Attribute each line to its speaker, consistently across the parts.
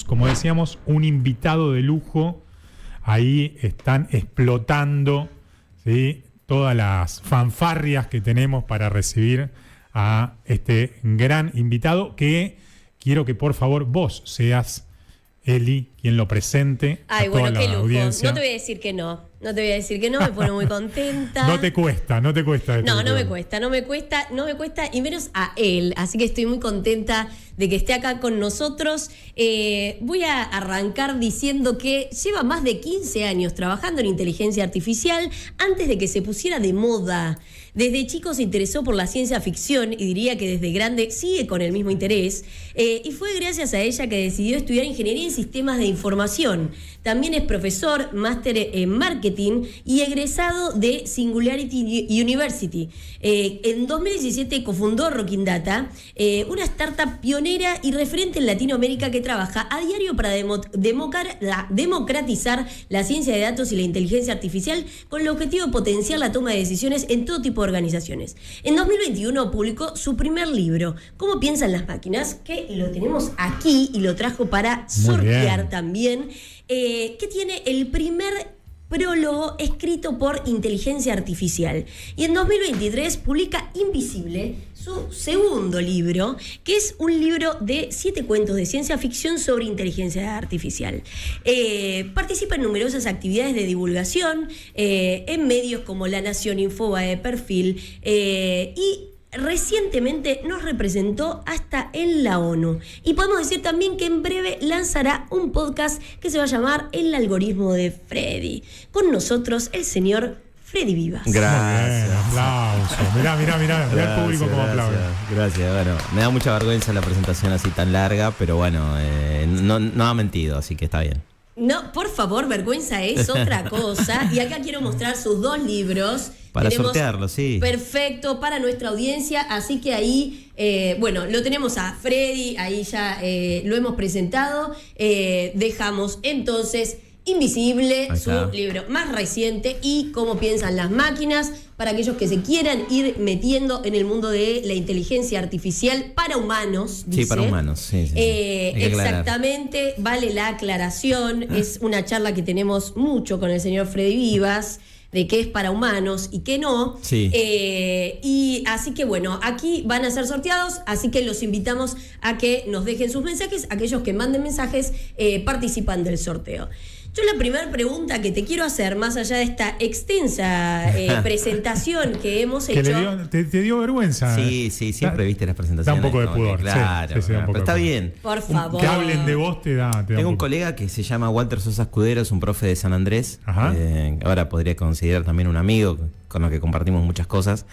Speaker 1: Como decíamos, un invitado de lujo. Ahí están explotando, ¿sí?, todas las fanfarrias que tenemos para recibir a este gran invitado, que quiero que por favor vos seas, Eli, quien lo presente.
Speaker 2: Ay,
Speaker 1: a toda
Speaker 2: bueno, qué
Speaker 1: la
Speaker 2: lujo.
Speaker 1: audiencia.
Speaker 2: No te voy a decir que no. No te voy a decir que no, me pone muy contenta.
Speaker 1: No te cuesta.
Speaker 2: No me cuesta, y menos a él. Así que estoy muy contenta de que esté acá con nosotros. Voy a arrancar diciendo que lleva más de 15 años trabajando en inteligencia artificial antes de que se pusiera de moda. Desde chico se interesó por la ciencia ficción y diría que desde grande sigue con el mismo interés. Y fue gracias a ella que decidió estudiar ingeniería en sistemas de información. También es profesor, máster en marketing y egresado de Singularity University. En 2017 cofundó Rocking Data, una startup pionera y referente en Latinoamérica que trabaja a diario para democratizar la ciencia de datos y la inteligencia artificial con el objetivo de potenciar la toma de decisiones en todo tipo de organizaciones. En 2021 publicó su primer libro, ¿Cómo piensan las máquinas?, que lo tenemos aquí y lo trajo para sortear también, que tiene el primer prólogo escrito por inteligencia artificial. Y en 2023 publica Invisible, su segundo libro, que es un libro de 7 cuentos de ciencia ficción sobre inteligencia artificial. Participa en numerosas actividades de divulgación en medios como La Nación, Infobae, Perfil, y recientemente nos representó hasta en la ONU. Y podemos decir también que en breve lanzará un podcast que se va a llamar El algoritmo de Freddy. Con nosotros el señor Freddy Vivas.
Speaker 3: Gracias.
Speaker 1: Bien, aplauso. Mirá el público como aplaude.
Speaker 3: Gracias. Bueno, me da mucha vergüenza la presentación así tan larga, pero bueno, no ha mentido, así que está bien.
Speaker 2: No, por favor, vergüenza es otra cosa. Y acá quiero mostrar sus 2 libros.
Speaker 3: Para sortearlo, sí.
Speaker 2: Perfecto, para nuestra audiencia. Así que ahí, bueno, lo tenemos a Freddy, ahí ya lo hemos presentado. Dejamos entonces Invisible, su libro más reciente, y Cómo piensan las máquinas, para aquellos que se quieran ir metiendo en el mundo de la inteligencia artificial para humanos. Dice.
Speaker 3: Sí, para humanos, sí.
Speaker 2: Exactamente, vale la aclaración. Es una charla que tenemos mucho con el señor Freddy Vivas, de qué es para humanos y qué no.
Speaker 3: Sí.
Speaker 2: Y así que bueno, aquí van a ser sorteados, así que los invitamos a que nos dejen sus mensajes. Aquellos que manden mensajes participan del sorteo. Yo la primera pregunta que te quiero hacer, más allá de esta extensa presentación que hemos hecho...
Speaker 1: ¿Te dio vergüenza?
Speaker 3: Sí, siempre viste las presentaciones.
Speaker 1: Da un poco de pudor.
Speaker 3: Claro,
Speaker 1: sí,
Speaker 3: pero está bien.
Speaker 2: Por favor.
Speaker 1: Que hablen de vos te da
Speaker 3: Tengo un colega que se llama Walter Sosa Escudero, es un profe de San Andrés. Ahora podría considerar también un amigo con el que compartimos muchas cosas.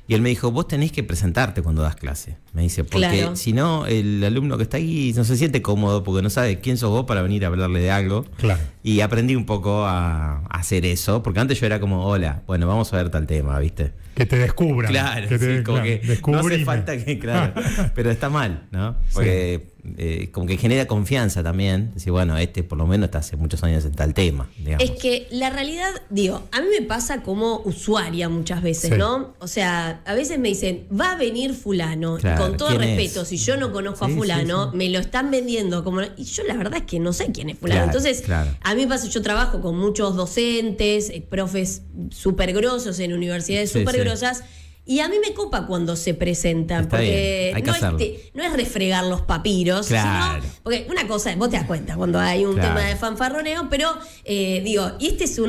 Speaker 3: Y él me dijo, vos tenés que presentarte cuando das clase. Me dice, porque si no, el alumno que está ahí no se siente cómodo porque no sabe quién sos vos para venir a hablarle de algo.
Speaker 1: Claro.
Speaker 3: Y aprendí un poco a hacer eso, porque antes yo era como, hola, bueno, vamos a ver tal tema, ¿viste?
Speaker 1: Que te descubran.
Speaker 3: Claro, como que no hace falta que, pero está mal, ¿no? Porque como que genera confianza también. Decir, bueno, por lo menos está hace muchos años en tal tema, digamos.
Speaker 2: Es que la realidad, a mí me pasa como usuaria muchas veces, ¿no? O sea, a veces me dicen, va a venir fulano.
Speaker 3: Claro,
Speaker 2: y con todo respeto, si yo no conozco a fulano, me lo están vendiendo como... Y yo la verdad es que no sé quién es fulano. Entonces, a mí me pasa, yo trabajo con muchos docentes, profes súper grosos en universidades súper grosas. Y a mí me copa cuando se presentan,
Speaker 3: está
Speaker 2: porque
Speaker 3: no
Speaker 2: es refregar los papiros, sino, porque una cosa, vos te das cuenta cuando hay un tema de fanfarroneo, pero y este es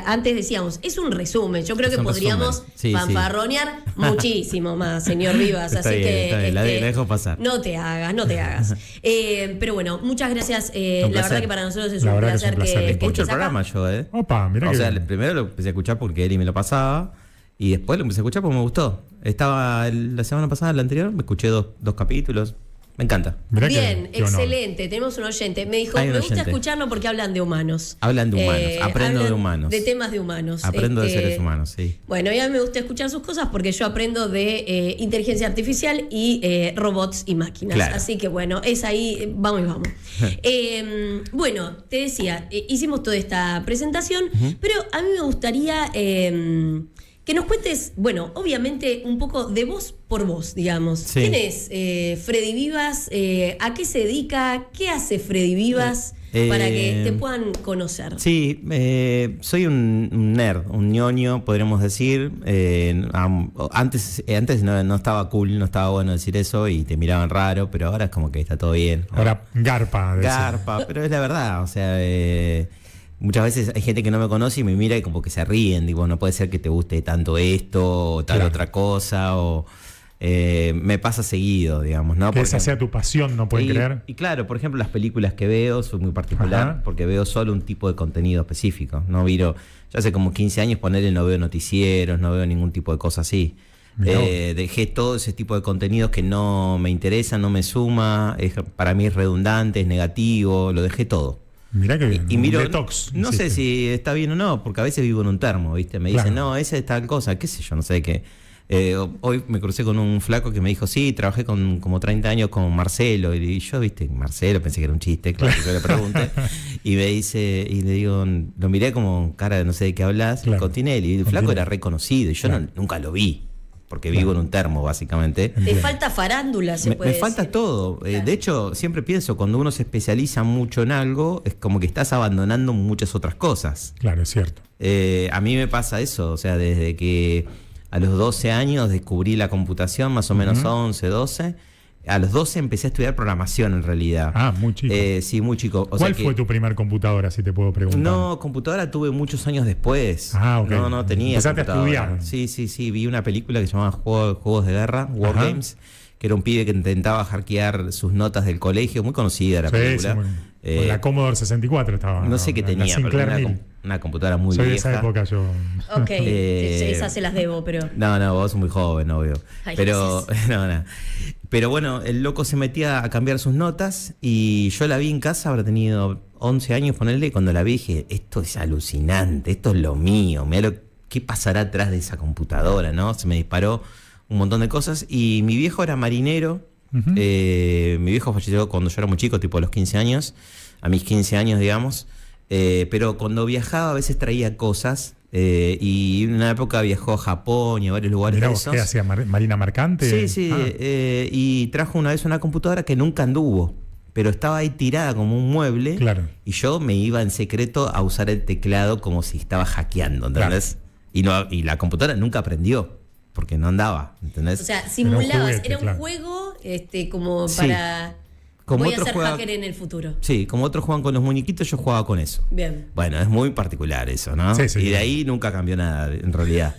Speaker 2: antes decíamos, es un resumen. Yo creo que podríamos fanfarronear muchísimo más, señor Vivas, así que
Speaker 3: la dejo pasar.
Speaker 2: No te hagas. Pero bueno, muchas gracias. La verdad que para nosotros es un placer que
Speaker 3: escucho el programa yo,
Speaker 1: Opa, mirá
Speaker 3: primero lo empecé a escuchar porque Eli me lo pasaba. Y después lo empecé a escuchar porque me gustó. Estaba la semana pasada, la anterior, me escuché dos capítulos. Me encanta.
Speaker 2: Bien, excelente. Tenemos un oyente. Me dijo, me gusta escucharlo porque hablan de humanos.
Speaker 3: Hablan de humanos. Aprendo de humanos.
Speaker 2: De temas de humanos.
Speaker 3: Aprendo de seres humanos, sí.
Speaker 2: Bueno, y a mí me gusta escuchar sus cosas porque yo aprendo de inteligencia artificial y robots y máquinas. Claro. Así que bueno, es ahí, vamos. Bueno, te decía, hicimos toda esta presentación, pero a mí me gustaría Que nos cuentes, bueno, obviamente un poco de voz por voz, digamos.
Speaker 3: Sí.
Speaker 2: ¿Quién es Freddy Vivas? ¿A qué se dedica? ¿Qué hace Freddy Vivas? Para que te puedan conocer.
Speaker 3: Sí, soy un nerd, un ñoño, podríamos decir. Antes no estaba cool, no estaba bueno decir eso y te miraban raro, pero ahora es como que está todo bien.
Speaker 1: Ahora garpa.
Speaker 3: Garpa, pero es la verdad, o sea... muchas veces hay gente que no me conoce y me mira y como que se ríen, digo, no puede ser que te guste tanto esto o tal otra cosa, o me pasa seguido, digamos, ¿no?
Speaker 1: Que esa sea tu pasión, no pueden creer.
Speaker 3: Y claro, por ejemplo, las películas que veo, soy muy particular, porque veo solo un tipo de contenido específico, no miro, ya hace como 15 años ponerle, no veo noticieros, no veo ningún tipo de cosa así. Dejé todo ese tipo de contenidos que no me interesan, no me suma, para mí es redundante, es negativo, lo dejé todo.
Speaker 1: Mirá que bien,
Speaker 3: y miro,
Speaker 1: detox.
Speaker 3: No sé si está bien o no, porque a veces vivo en un termo, ¿viste? Me dicen, no, esa es tal cosa, qué sé yo, no sé qué. Hoy me crucé con un flaco que me dijo, sí, trabajé con como 30 años con Marcelo. Y yo, ¿viste? Marcelo, pensé que era un chiste, claro, yo le pregunté. Y me dice, y le digo, lo miré como cara de no sé de qué hablas, con Tinelli. Y el flaco era reconocido, y yo nunca lo vi. Porque vivo en un termo, básicamente.
Speaker 2: Te falta farándula, se puede
Speaker 3: decir. Me falta todo. De hecho, siempre pienso, cuando uno se especializa mucho en algo, es como que estás abandonando muchas otras cosas.
Speaker 1: Claro, es cierto.
Speaker 3: A mí me pasa eso, o sea, desde que a los 12 años descubrí la computación, más o menos 11, 12. A los 12 empecé a estudiar programación en realidad.
Speaker 1: Ah, muy chico.
Speaker 3: Sí, muy chico.
Speaker 1: ¿Cuál fue tu primer computadora, si te puedo preguntar?
Speaker 3: No, computadora tuve muchos años después.
Speaker 1: Ah, ok.
Speaker 3: No tenía.
Speaker 1: Empezaste a estudiar.
Speaker 3: Sí. Vi una película que se llamaba Juegos de Guerra, War Games, que era un pibe que intentaba hackear sus notas del colegio. Muy conocida la película.
Speaker 1: Con la Commodore 64 estaba.
Speaker 3: No sé qué tenía, pero era una computadora muy vieja.
Speaker 1: Soy de esa época yo.
Speaker 2: Ok, esas se las debo, pero...
Speaker 3: No, vos sos muy joven, obvio.
Speaker 2: Ay,
Speaker 3: pero no. Pero bueno, el loco se metía a cambiar sus notas y yo la vi en casa, habrá tenido 11 años, ponerle, y cuando la vi dije, esto es alucinante, esto es lo mío, mirá qué pasará atrás de esa computadora, ¿no? Se me disparó un montón de cosas y mi viejo era marinero. Mi viejo falleció cuando yo era muy chico, tipo a los 15 años, a mis 15 años, digamos. Pero cuando viajaba a veces traía cosas y en una época viajó a Japón y a varios lugares de esos.
Speaker 1: ¿Qué hacía? ¿Marina mercante?
Speaker 3: Sí. Y trajo una vez una computadora que nunca anduvo, pero estaba ahí tirada como un mueble.
Speaker 1: Claro.
Speaker 3: Y yo me iba en secreto a usar el teclado como si estaba hackeando, ¿entendés? Claro. Y la computadora nunca aprendió, porque no andaba, ¿entendés?
Speaker 2: O sea, simulabas, era un juego como para...
Speaker 3: Como
Speaker 2: voy a ser
Speaker 3: juega,
Speaker 2: hacker en el futuro.
Speaker 3: Sí, como otros juegan con los muñequitos, yo jugaba con eso.
Speaker 2: Bien.
Speaker 3: Bueno, es muy particular eso, ¿no?
Speaker 1: Sí,
Speaker 3: y de ahí nunca cambió nada, en realidad.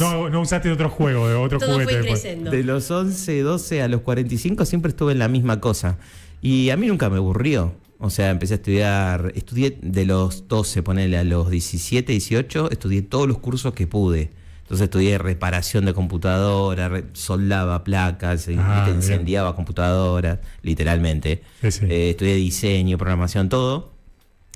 Speaker 1: No usaste otro juego, de otro
Speaker 2: todo
Speaker 1: juguete.
Speaker 2: Fue creciendo.
Speaker 3: De los 11, 12 a los 45 siempre estuve en la misma cosa. Y a mí nunca me aburrió. O sea, empecé a estudié de los 12, ponele a los 17, 18, estudié todos los cursos que pude. Entonces estudié reparación de computadora, soldaba placas, incendiaba computadoras, literalmente.
Speaker 1: Sí.
Speaker 3: Estudié diseño, programación, todo.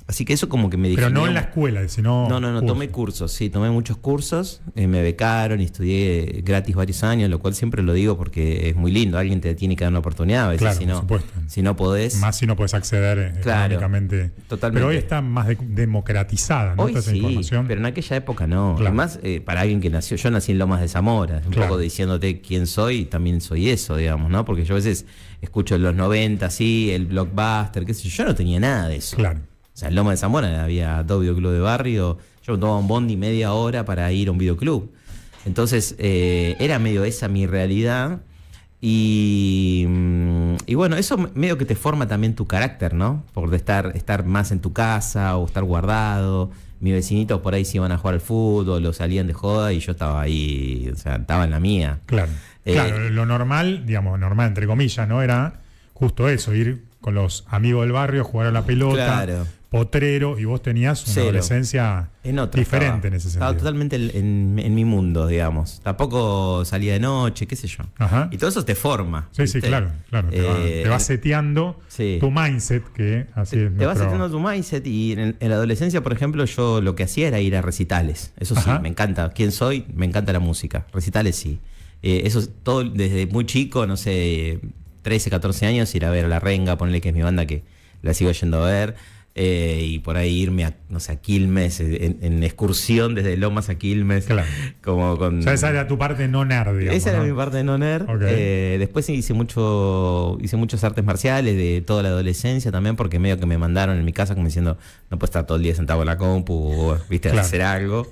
Speaker 3: Así que eso como que me definió.
Speaker 1: Pero no en la escuela, sino...
Speaker 3: No, tomé cursos, sí, tomé muchos cursos, me becaron y estudié gratis varios años, lo cual siempre lo digo porque es muy lindo, alguien te tiene que dar una oportunidad, a veces
Speaker 1: claro,
Speaker 3: si no,
Speaker 1: por supuesto.
Speaker 3: Si no podés...
Speaker 1: Más si no podés acceder económicamente.
Speaker 3: Totalmente.
Speaker 1: Pero hoy está más democratizada, ¿no?
Speaker 3: Hoy
Speaker 1: Toda esa
Speaker 3: sí,
Speaker 1: información.
Speaker 3: pero en aquella época no.
Speaker 1: Claro.
Speaker 3: Además, para alguien que nació, yo nací en Lomas de Zamora, un poco diciéndote quién soy, también soy eso, digamos, ¿no? Porque yo a veces escucho en los 90, sí, el Blockbuster, qué sé yo no tenía nada de eso.
Speaker 1: Claro.
Speaker 3: O sea, en Loma de Zamora había dos videoclubs de barrio. Yo me tomaba un bondi media hora para ir a un videoclub. Entonces, era medio esa mi realidad. Y bueno, eso medio que te forma también tu carácter, ¿no? Por estar más en tu casa o estar guardado. Mis vecinitos por ahí se iban a jugar al fútbol o salían de joda y yo estaba ahí, o sea, estaba en la mía.
Speaker 1: Claro. Claro, lo normal, digamos, normal entre comillas, ¿no? Era justo eso, ir con los amigos del barrio, jugar a la pelota, potrero, y vos tenías una adolescencia diferente en ese sentido.
Speaker 3: Estaba totalmente en mi mundo, digamos. Tampoco salía de noche, qué sé yo.
Speaker 1: Ajá.
Speaker 3: Y todo eso te forma.
Speaker 1: Sí, claro. Te va seteando tu mindset, que así es.
Speaker 3: Te va seteando tu mindset, y en la adolescencia, por ejemplo, yo lo que hacía era ir a recitales. Eso sí, me encanta. ¿Quién soy? Me encanta la música. Recitales sí. Eso todo desde muy chico, no sé... 13, 14 años, ir a ver a La Renga, ponerle que es mi banda que la sigo yendo a ver. y por ahí irme a, no sé, a Quilmes, en excursión desde Lomas a Quilmes.
Speaker 1: Claro.
Speaker 3: Como con...
Speaker 1: O sea, esa era tu parte no nerd, digamos.
Speaker 3: Esa era
Speaker 1: ¿no?
Speaker 3: mi parte no nerd.
Speaker 1: Okay.
Speaker 3: Después hice muchas artes marciales de toda la adolescencia también, porque medio que me mandaron en mi casa como diciendo, no puedes estar todo el día sentado en la compu, o, viste,
Speaker 1: Claro.
Speaker 3: hacer algo.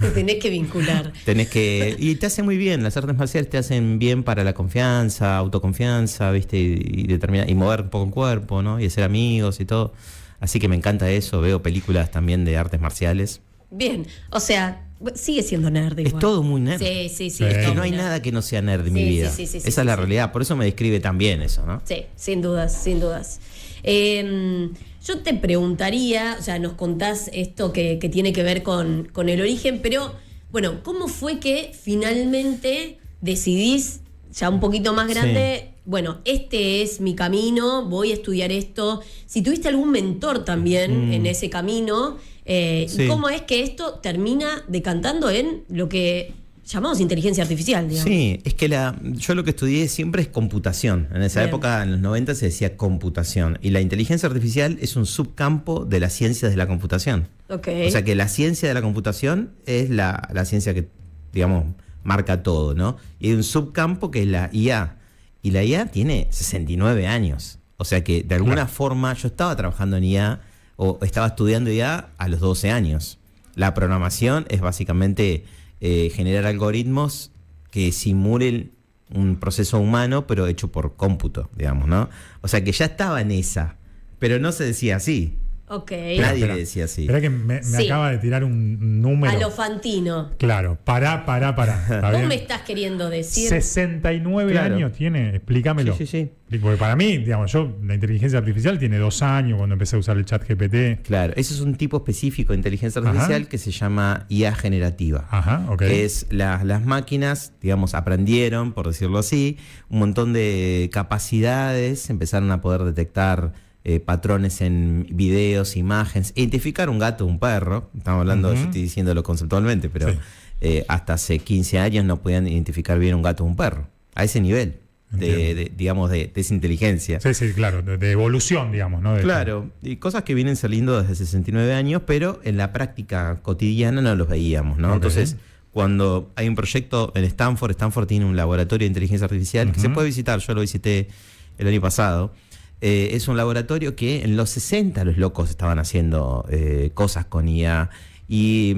Speaker 2: Te tenés que vincular.
Speaker 3: Y te hace muy bien, las artes marciales te hacen bien para la confianza, autoconfianza, viste, y mover un poco el cuerpo, ¿no? Y hacer amigos y todo. Así que me encanta eso, veo películas también de artes marciales.
Speaker 2: Bien, o sea, sigue siendo nerd igual.
Speaker 3: Es todo muy nerd.
Speaker 2: Sí.
Speaker 3: Es que no hay nada que no sea nerd en mi vida. Esa es la realidad, por eso me describe tan bien eso, ¿no?
Speaker 2: Sí, sin dudas. Yo te preguntaría, o sea, nos contás esto que tiene que ver con el origen, pero bueno, ¿cómo fue que finalmente decidís, ya un poquito más grande, bueno, este es mi camino, voy a estudiar esto? Si tuviste algún mentor también en ese camino, ¿y cómo es que esto termina decantando en lo que llamamos inteligencia artificial, digamos?
Speaker 3: Sí, es que yo lo que estudié siempre es computación. En esa época, en los 90, se decía computación. Y la inteligencia artificial es un subcampo de las ciencias de la computación.
Speaker 2: Okay.
Speaker 3: O sea que la ciencia de la computación es la ciencia que, digamos, marca todo, ¿no? Y hay un subcampo que es la IA. Y la IA tiene 69 años. O sea que de alguna forma yo estaba trabajando en IA o estaba estudiando IA a los 12 años. La programación es básicamente generar algoritmos que simulen un proceso humano, pero hecho por cómputo, digamos, ¿no? O sea que ya estaba en esa, pero no se decía así.
Speaker 2: Ok.
Speaker 3: Nadie le decía así.
Speaker 1: Espera que me acaba de tirar un número.
Speaker 2: A lo Fantino.
Speaker 1: Claro, pará. ¿Está
Speaker 2: ¿Vos
Speaker 1: bien?
Speaker 2: me estás queriendo decir?
Speaker 1: 69 años tiene, explícamelo.
Speaker 3: Sí.
Speaker 1: Porque para mí, digamos, la inteligencia artificial tiene 2 años cuando empecé a usar el chat GPT.
Speaker 3: Claro, ese es un tipo específico de inteligencia artificial que se llama IA generativa.
Speaker 1: Ajá, ok.
Speaker 3: Es las máquinas, digamos, aprendieron, por decirlo así, un montón de capacidades, empezaron a poder detectar patrones en videos, imágenes, identificar un gato o un perro. Estamos hablando, yo estoy diciéndolo conceptualmente, pero hasta hace 15 años no podían identificar bien un gato o un perro. A ese nivel. Digamos, de esa inteligencia.
Speaker 1: Sí, claro, de evolución, digamos, ¿no?
Speaker 3: Claro, y cosas que vienen saliendo desde 69 años, pero en la práctica cotidiana no los veíamos, ¿no? Okay. Entonces, cuando hay un proyecto en Stanford tiene un laboratorio de inteligencia artificial que se puede visitar, yo lo visité el año pasado. Es un laboratorio que en los 60 los locos estaban haciendo cosas con IA. Y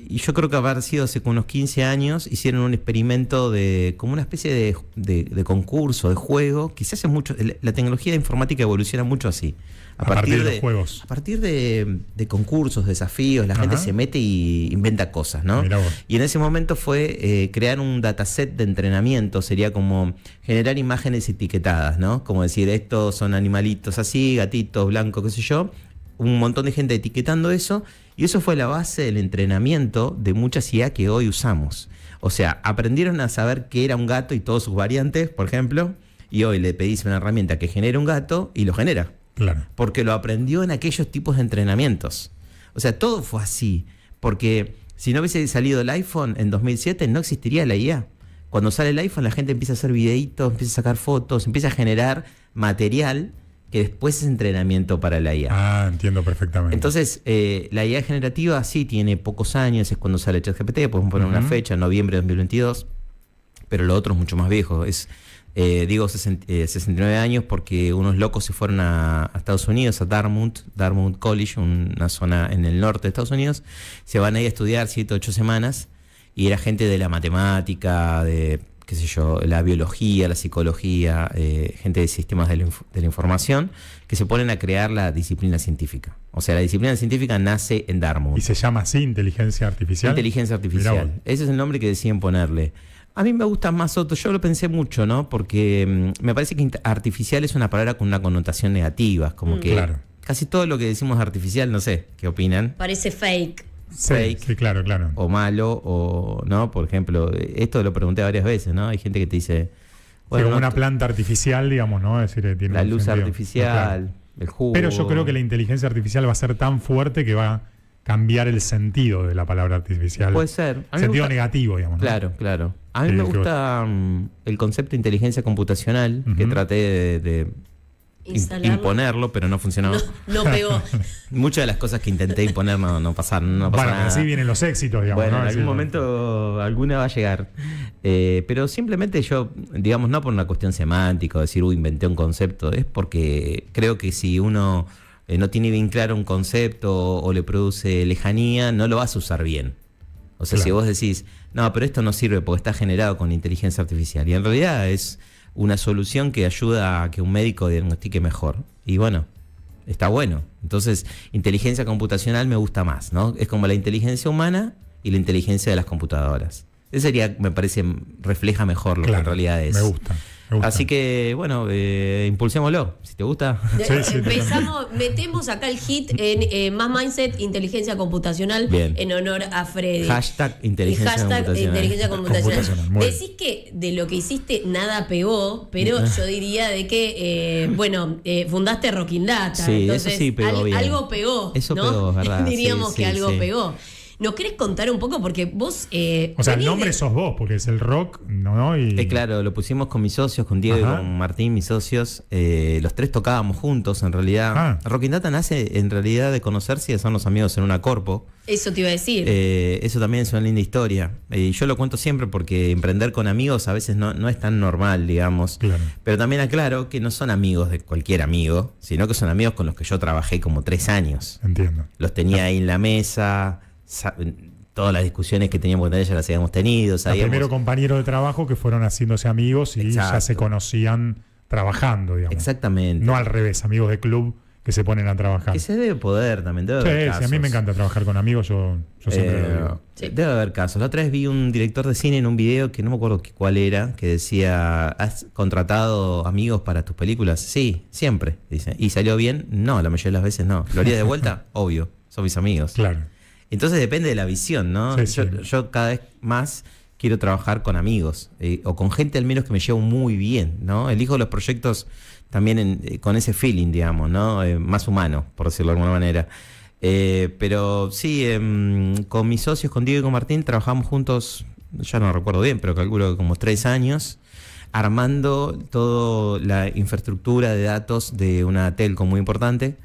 Speaker 3: yo creo que haber sido hace unos 15 años, hicieron un experimento como una especie de concurso, de juego, que se hace mucho. La tecnología de informática evoluciona mucho así.
Speaker 1: A partir de los juegos.
Speaker 3: A partir de concursos, desafíos, la gente se mete y inventa cosas, ¿no? Y en ese momento fue crear un dataset de entrenamiento, sería como generar imágenes etiquetadas, ¿no? Como decir, estos son animalitos así, gatitos, blancos, qué sé yo. Un montón de gente etiquetando eso, y eso fue la base del entrenamiento de muchas IA que hoy usamos. O sea, aprendieron a saber qué era un gato y todas sus variantes, por ejemplo, y hoy le pedís una herramienta que genere un gato y lo genera.
Speaker 1: Claro.
Speaker 3: Porque lo aprendió en aquellos tipos de entrenamientos. O sea, todo fue así. Porque si no hubiese salido el iPhone en 2007, no existiría la IA. Cuando sale el iPhone, la gente empieza a hacer videitos, empieza a sacar fotos, empieza a generar material que después es entrenamiento para la IA.
Speaker 1: Ah, entiendo perfectamente.
Speaker 3: Entonces, la IA generativa sí tiene pocos años, es cuando sale ChatGPT, podemos poner una fecha, noviembre de 2022, pero lo otro es mucho más viejo. Digo 69 años porque unos locos se fueron a Estados Unidos, a Dartmouth College, una zona en el norte de Estados Unidos. Se van ahí a estudiar 7 o 8 semanas, y era gente de la matemática, de qué sé yo, la biología, la psicología, gente de sistemas de la información, que se ponen a crear la disciplina científica. O sea, la disciplina científica nace en Dartmouth.
Speaker 1: ¿Y se llama así, inteligencia artificial?
Speaker 3: Inteligencia artificial. Ese es el nombre que deciden ponerle. A mí me gusta más otro, yo lo pensé mucho, ¿no? Porque me parece que artificial es una palabra con una connotación negativa, como que casi todo lo que decimos artificial, no sé, ¿qué opinan?
Speaker 2: Parece fake.
Speaker 1: Sí, claro.
Speaker 3: O malo, o no, por ejemplo, esto lo pregunté varias veces, ¿no? Hay gente que te dice,
Speaker 1: bueno, como una planta artificial, digamos, ¿no? Es decir, tiene
Speaker 3: la luz
Speaker 1: sentido
Speaker 3: artificial, el jugo.
Speaker 1: Pero yo creo que la inteligencia artificial va a ser tan fuerte que va a cambiar el sentido de la palabra artificial.
Speaker 3: Puede ser.
Speaker 1: Sentido negativo, digamos, ¿no?
Speaker 3: Claro. A mí me gusta el concepto de inteligencia computacional, que traté imponerlo, pero no funcionó.
Speaker 2: No pegó.
Speaker 3: Muchas de las cosas que intenté imponer no pasaron. No pasó nada.
Speaker 1: Así vienen los éxitos, digamos.
Speaker 3: Bueno,
Speaker 1: ¿no?
Speaker 3: en algún momento alguna va a llegar. Pero simplemente yo, digamos, no por una cuestión semántica, decir, inventé un concepto, es porque creo que si uno no tiene bien claro un concepto o le produce lejanía, no lo vas a usar bien. O sea, si vos decís, no, pero esto no sirve porque está generado con inteligencia artificial. Y en realidad es una solución que ayuda a que un médico diagnostique mejor. Y bueno, está bueno. Entonces, inteligencia computacional me gusta más, ¿no? Es como la inteligencia humana y la inteligencia de las computadoras. Ese sería, me parece, refleja mejor lo que en realidad es.
Speaker 1: Me gusta.
Speaker 3: Así que, bueno, impulsémoslo, si te gusta.
Speaker 2: Metemos acá el hit en Más Mindset, inteligencia computacional,
Speaker 3: bien,
Speaker 2: en honor a Freddy.
Speaker 3: Hashtag inteligencia
Speaker 2: computacional. Decís que de lo que hiciste nada pegó, pero yo diría de que, fundaste Rocking Data.
Speaker 3: Sí,
Speaker 2: entonces
Speaker 3: eso sí pegó bien.
Speaker 2: Algo pegó,
Speaker 3: eso
Speaker 2: ¿no?
Speaker 3: Pegó, ¿verdad?
Speaker 2: Diríamos que algo
Speaker 3: sí.
Speaker 2: pegó. ¿Nos querés contar un poco? Porque vos...
Speaker 1: o sea, el nombre sos vos, porque es el rock, ¿no? Y...
Speaker 3: claro, lo pusimos con mis socios, con Diego y con Martín, mis socios. Los tres tocábamos juntos, en realidad. Rocking Data nace, en realidad, de conocerse y de hacernos amigos en una corpo.
Speaker 2: Eso te iba a decir.
Speaker 3: Eso también es una linda historia. Yo lo cuento siempre porque emprender con amigos a veces no es tan normal, digamos.
Speaker 1: Claro.
Speaker 3: Pero también aclaro que no son amigos de cualquier amigo, sino que son amigos con los que yo trabajé como 3 años.
Speaker 1: Entiendo.
Speaker 3: Los tenía ahí en la mesa... Todas las discusiones que teníamos con ella las habíamos tenido.
Speaker 1: Primero compañeros de trabajo que fueron haciéndose amigos y ya se conocían trabajando, digamos.
Speaker 3: Exactamente.
Speaker 1: No al revés, amigos de club que se ponen a trabajar.
Speaker 3: Que se debe poder también. Debe haber casos.
Speaker 1: Sí, a mí me encanta trabajar con amigos, yo siempre lo digo.
Speaker 3: Sí. Debe haber casos. La otra vez vi un director de cine en un video que no me acuerdo cuál era, que decía, ¿has contratado amigos para tus películas? Sí, siempre, dice. ¿Y salió bien? No, la mayoría de las veces no. ¿Lo haría de vuelta? Obvio, son mis amigos.
Speaker 1: Claro.
Speaker 3: Entonces depende de la visión, ¿no?
Speaker 1: Sí.
Speaker 3: Yo cada vez más quiero trabajar con amigos o con gente al menos que me llevo muy bien, ¿no? Elijo los proyectos también con ese feeling, digamos, ¿no? Más humano, por decirlo de alguna manera. Pero sí, con mis socios, con Diego y con Martín, trabajamos juntos, ya no recuerdo bien, pero calculo que como 3 años, armando toda la infraestructura de datos de una telco muy importante.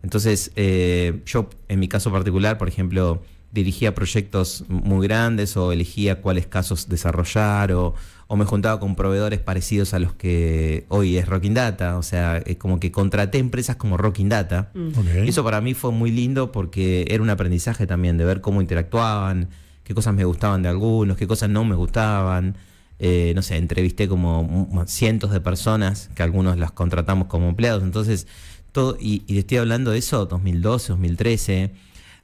Speaker 3: Entonces, yo, en mi caso particular, por ejemplo, dirigía proyectos muy grandes o elegía cuáles casos desarrollar o me juntaba con proveedores parecidos a los que hoy es Rocking Data. O sea, es como que contraté empresas como Rocking Data.
Speaker 1: Okay.
Speaker 3: Eso para mí fue muy lindo porque era un aprendizaje también de ver cómo interactuaban, qué cosas me gustaban de algunos, qué cosas no me gustaban. No sé, entrevisté como cientos de personas que algunos las contratamos como empleados. Entonces... Y estoy hablando de eso, 2012, 2013,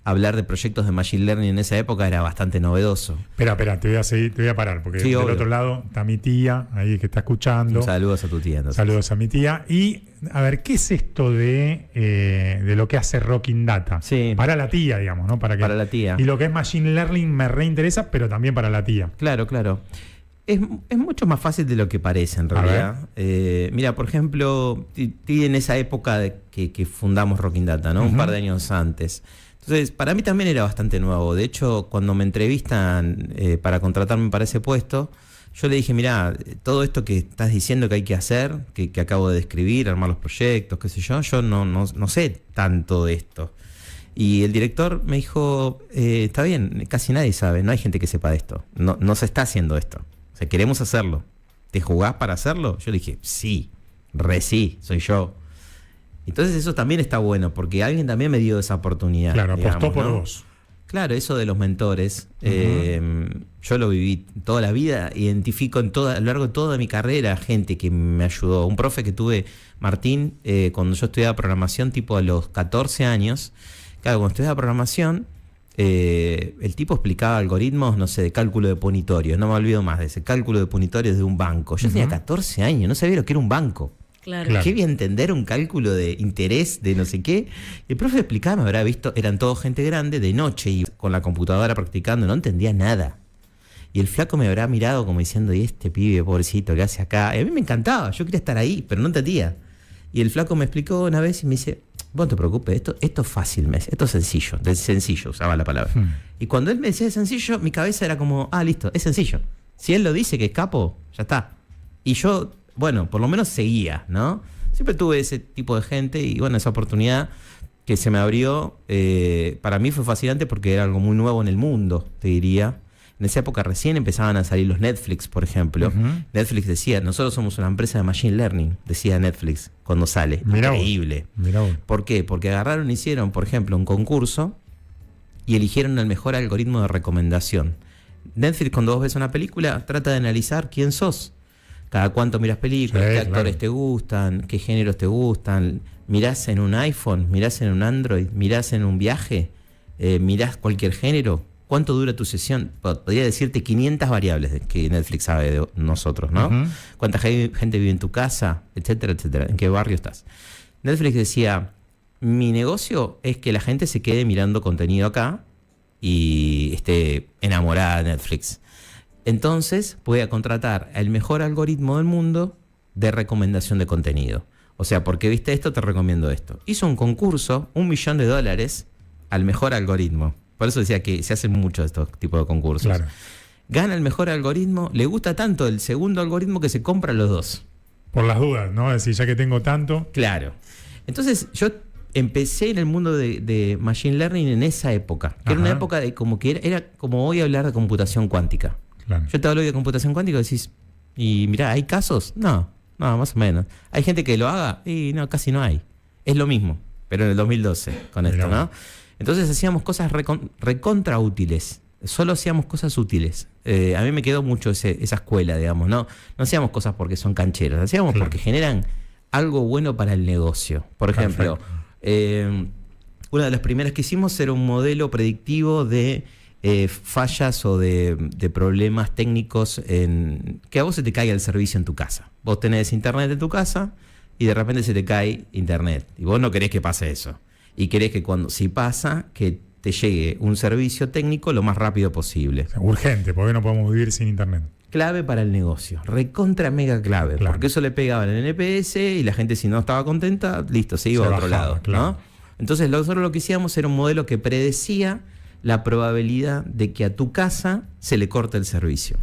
Speaker 3: hablar de proyectos de Machine Learning en esa época era bastante novedoso.
Speaker 1: Espera, te voy a parar, porque del otro lado está mi tía, ahí que está escuchando.
Speaker 3: Saludos a tu tía. Entonces.
Speaker 1: Saludos a mi tía. Y, a ver, ¿qué es esto de lo que hace Rocking Data?
Speaker 3: Sí.
Speaker 1: Para la tía, digamos, ¿no? Para la tía. Y lo que es Machine Learning me reinteresa, pero también para la tía.
Speaker 3: Claro. Es mucho más fácil de lo que parece, en realidad. Mira, por ejemplo, en esa época que fundamos Rocking Data, ¿no? Un par de años antes. Entonces, para mí también era bastante nuevo. De hecho, cuando me entrevistan para contratarme para ese puesto, yo le dije, mira, todo esto que estás diciendo que hay que hacer, que acabo de describir, armar los proyectos, qué sé yo no sé tanto de esto. Y el director me dijo, está bien, casi nadie sabe, no hay gente que sepa de esto. No se está haciendo esto. O sea, queremos hacerlo. ¿Te jugás para hacerlo? Yo le dije, sí, sí, soy yo. Entonces eso también está bueno, porque alguien también me dio esa oportunidad.
Speaker 1: Claro, apostó por vos.
Speaker 3: Claro, eso de los mentores, yo lo viví toda la vida, identifico a lo largo de toda mi carrera gente que me ayudó. Un profe que tuve, Martín, cuando yo estudiaba programación, tipo a los 14 años, claro, cuando estudiaba programación, el tipo explicaba algoritmos, no sé, de cálculo de punitorios, no me olvido más de ese cálculo de punitorios de un banco. Yo tenía 14 años, no sabía lo que era un banco.
Speaker 2: Claro.
Speaker 3: ¿Qué voy a entender un cálculo de interés de no sé qué? Y el profe explicaba, me habrá visto, eran todos gente grande, de noche y con la computadora practicando, no entendía nada. Y el flaco me habrá mirado como diciendo, ¿y este pibe, pobrecito, qué hace acá? Y a mí me encantaba, yo quería estar ahí, pero no entendía. Y el flaco me explicó una vez y me dice, vos no te preocupes, esto es fácil, esto es sencillo, usaba la palabra. Y cuando él me decía sencillo, mi cabeza era como, listo, es sencillo. Si él lo dice que es capo, ya está. Y yo, bueno, por lo menos seguía, ¿no? Siempre tuve ese tipo de gente y bueno, esa oportunidad que se me abrió, para mí fue fascinante porque era algo muy nuevo en el mundo, te diría. En esa época recién empezaban a salir los Netflix, por ejemplo. Netflix decía, nosotros somos una empresa de Machine Learning, decía Netflix cuando sale.
Speaker 1: Mirá
Speaker 3: Increíble.
Speaker 1: vos.
Speaker 3: ¿Por qué? Porque agarraron y hicieron, por ejemplo, un concurso y eligieron el mejor algoritmo de recomendación. Netflix, cuando vos ves una película, trata de analizar quién sos. Cada cuánto miras películas, qué actores te gustan, qué géneros te gustan. Mirás en un iPhone, mirás en un Android, mirás en un viaje, mirás cualquier género. ¿Cuánto dura tu sesión? Podría decirte 500 variables que Netflix sabe de nosotros, ¿no? ¿Cuánta gente vive en tu casa? Etcétera, etcétera. ¿En qué barrio estás? Netflix decía, mi negocio es que la gente se quede mirando contenido acá y esté enamorada de Netflix. Entonces voy a contratar el mejor algoritmo del mundo de recomendación de contenido. O sea, porque viste esto, te recomiendo esto. Hizo un concurso, $1 millón al mejor algoritmo. Por eso decía que se hacen muchos de estos tipos de concursos.
Speaker 1: Claro.
Speaker 3: Gana el mejor algoritmo, le gusta tanto el segundo algoritmo que se compra los dos.
Speaker 1: Por las dudas, ¿no? Es decir, ya que tengo tanto.
Speaker 3: Claro. Entonces yo empecé en el mundo de Machine Learning en esa época. Que era una época de como que era como hoy hablar de computación cuántica.
Speaker 1: Claro.
Speaker 3: Yo te hablo de computación cuántica y decís, y mirá, ¿hay casos? No, más o menos. ¿Hay gente que lo haga? Y no, casi no hay. Es lo mismo, pero en el 2012 con esto, ¿no? Entonces hacíamos cosas recontra útiles. Solo hacíamos cosas útiles. A mí me quedó mucho esa escuela, digamos, ¿no? No hacíamos cosas porque son cancheras, hacíamos porque generan algo bueno para el negocio. Por ejemplo, una de las primeras que hicimos era un modelo predictivo de fallas o de problemas técnicos que a vos se te caiga el servicio en tu casa. Vos tenés internet en tu casa y de repente se te cae internet. Y vos no querés que pase eso. Y querés que si pasa, que te llegue un servicio técnico lo más rápido posible.
Speaker 1: O sea, urgente, porque no podemos vivir sin internet.
Speaker 3: Clave para el negocio, recontra mega clave, porque eso le pegaban en el NPS y la gente si no estaba contenta, listo, se iba a otro lado, ¿no? Entonces nosotros lo que hacíamos era un modelo que predecía la probabilidad de que a tu casa se le corte el servicio.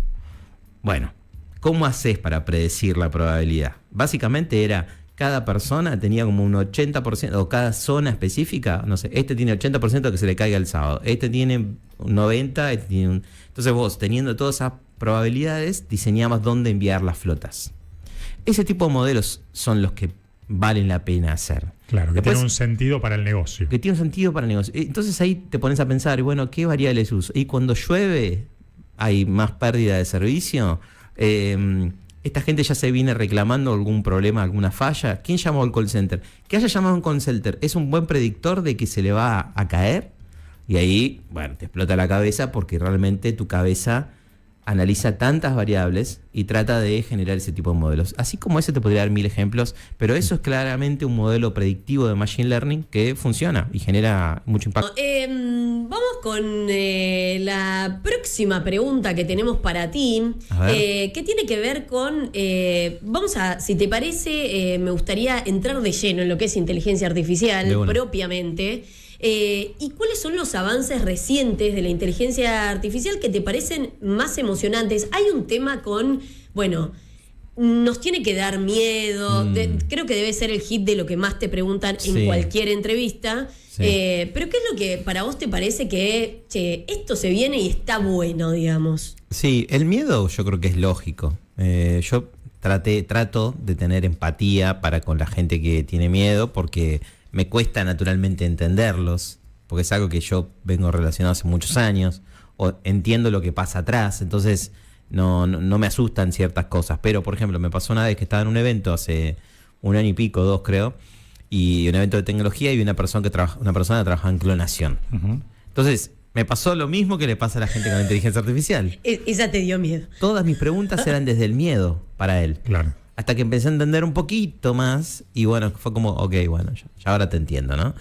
Speaker 3: Bueno, ¿cómo haces para predecir la probabilidad? Básicamente era, cada persona tenía como un 80%, o cada zona específica, no sé, este tiene 80% de que se le caiga el sábado, este tiene un 90%, este tiene un... Entonces vos, teniendo todas esas probabilidades, diseñabas dónde enviar las flotas. Ese tipo de modelos son los que valen la pena hacer.
Speaker 1: Claro, que tiene un sentido para el negocio.
Speaker 3: Que tiene un sentido para el negocio. Entonces ahí te pones a pensar, bueno, ¿qué variables uso? Y cuando llueve, hay más pérdida de servicio. Esta gente ya se viene reclamando algún problema, alguna falla. ¿Quién llamó al call center? Que haya llamado a un call center es un buen predictor de que se le va a caer. Y ahí, bueno, te explota la cabeza porque realmente tu cabeza analiza tantas variables y trata de generar ese tipo de modelos. Así como ese te podría dar 1000 ejemplos, pero eso es claramente un modelo predictivo de Machine Learning que funciona y genera mucho impacto.
Speaker 2: Vamos con la próxima pregunta que tenemos para ti, que tiene que ver con, si te parece, me gustaría entrar de lleno en lo que es inteligencia artificial propiamente. ¿Y cuáles son los avances recientes de la inteligencia artificial que te parecen más emocionantes? Hay un tema con, nos tiene que dar miedo, creo que debe ser el hit de lo que más te preguntan en cualquier entrevista, pero ¿qué es lo que para vos te parece que esto se viene y está bueno, digamos?
Speaker 3: Sí, el miedo yo creo que es lógico. Yo trato de tener empatía con la gente que tiene miedo porque me cuesta naturalmente entenderlos, porque es algo que yo vengo relacionado hace muchos años, o entiendo lo que pasa atrás, entonces no me asustan ciertas cosas. Pero, por ejemplo, me pasó una vez que estaba en un evento hace 1 año y pico, 2 creo, y un evento de tecnología y una persona que trabajaba en clonación. Entonces, me pasó lo mismo que le pasa a la gente con la inteligencia artificial.
Speaker 2: Esa te dio miedo.
Speaker 3: Todas mis preguntas eran desde el miedo para él. Claro. Hasta que empecé a entender un poquito más y bueno, fue como, ok, bueno, ya ahora te entiendo, ¿no?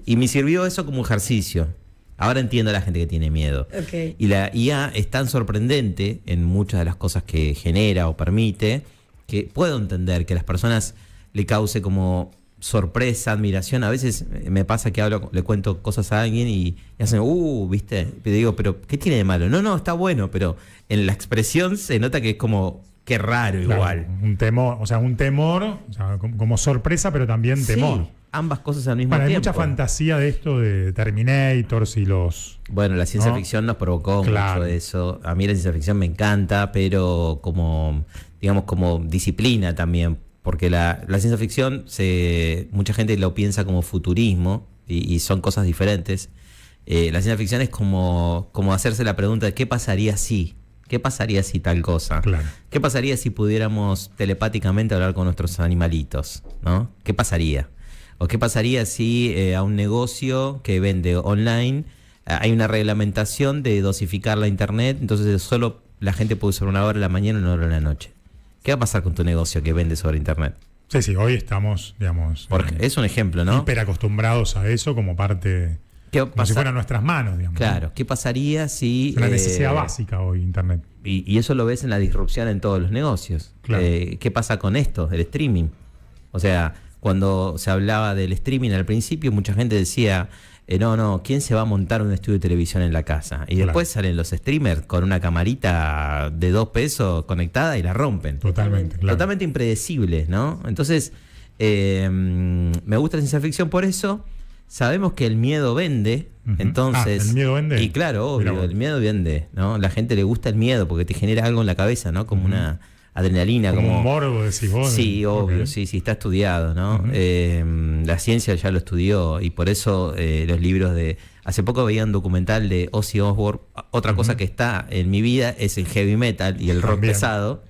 Speaker 3: Y me sirvió eso como ejercicio. Ahora entiendo a la gente que tiene miedo.
Speaker 2: Okay.
Speaker 3: Y la IA es tan sorprendente en muchas de las cosas que genera o permite que puedo entender que a las personas le cause como sorpresa, admiración. A veces me pasa que le cuento cosas a alguien y hacen, ¿viste? Y digo, ¿pero qué tiene de malo? No, está bueno, pero en la expresión se nota que es como... Qué raro
Speaker 1: Claro,
Speaker 3: igual.
Speaker 1: un temor, o sea, como sorpresa, pero también temor.
Speaker 3: Sí, ambas cosas al mismo
Speaker 1: Bueno, hay
Speaker 3: tiempo.
Speaker 1: mucha fantasía de esto de Terminators y los...
Speaker 3: Bueno, la ciencia
Speaker 1: ¿no?
Speaker 3: ficción nos provocó
Speaker 1: Claro.
Speaker 3: mucho eso. A mí la ciencia ficción me encanta, pero como, digamos, como disciplina también. Porque la ciencia ficción, mucha gente lo piensa como futurismo y son cosas diferentes. La ciencia ficción es como hacerse la pregunta de ¿qué pasaría si? ¿Qué pasaría si tal cosa?
Speaker 1: Claro.
Speaker 3: ¿Qué pasaría si pudiéramos telepáticamente hablar con nuestros animalitos? ¿No? ¿Qué pasaría? ¿O qué pasaría si a un negocio que vende online hay una reglamentación de dosificar la internet, entonces solo la gente puede usar una hora en la mañana y una hora en la noche? ¿Qué va a pasar con tu negocio que vende sobre internet?
Speaker 1: Sí, hoy estamos, digamos,
Speaker 3: Es un ejemplo, ¿no?
Speaker 1: hiper acostumbrados a eso como parte,
Speaker 3: ¿Qué
Speaker 1: como si
Speaker 3: pasa?
Speaker 1: fueran nuestras manos, digamos.
Speaker 3: Claro, ¿qué pasaría si...
Speaker 1: Es una necesidad básica hoy, internet.
Speaker 3: Y eso lo ves en la disrupción en todos los negocios.
Speaker 1: Claro.
Speaker 3: ¿Qué pasa con esto, el streaming? O sea, cuando se hablaba del streaming al principio, mucha gente decía, no, ¿quién se va a montar un estudio de televisión en la casa? Y después salen los streamers con una camarita de $2 conectada y la rompen.
Speaker 1: Totalmente, claro.
Speaker 3: Totalmente impredecibles, ¿no? Entonces, me gusta la ciencia ficción por eso. Sabemos que el miedo vende,
Speaker 1: Ujú.
Speaker 3: entonces...
Speaker 1: ¿El miedo vende?
Speaker 3: Y claro,
Speaker 1: Mirá
Speaker 3: obvio,
Speaker 1: vos.
Speaker 3: el miedo vende, ¿no? La gente le gusta el miedo porque te genera algo en la cabeza, ¿no? Como una adrenalina,
Speaker 1: Como un morbo, decís vos.
Speaker 3: Sí, obvio,
Speaker 1: Ok.
Speaker 3: sí, está estudiado, ¿no?
Speaker 1: Ujú.
Speaker 3: La ciencia ya lo estudió y por eso los libros de... Hace poco veía un documental de Ozzy Osbourne. Otra cosa que está en mi vida es el heavy metal y el rock
Speaker 1: También.
Speaker 3: pesado.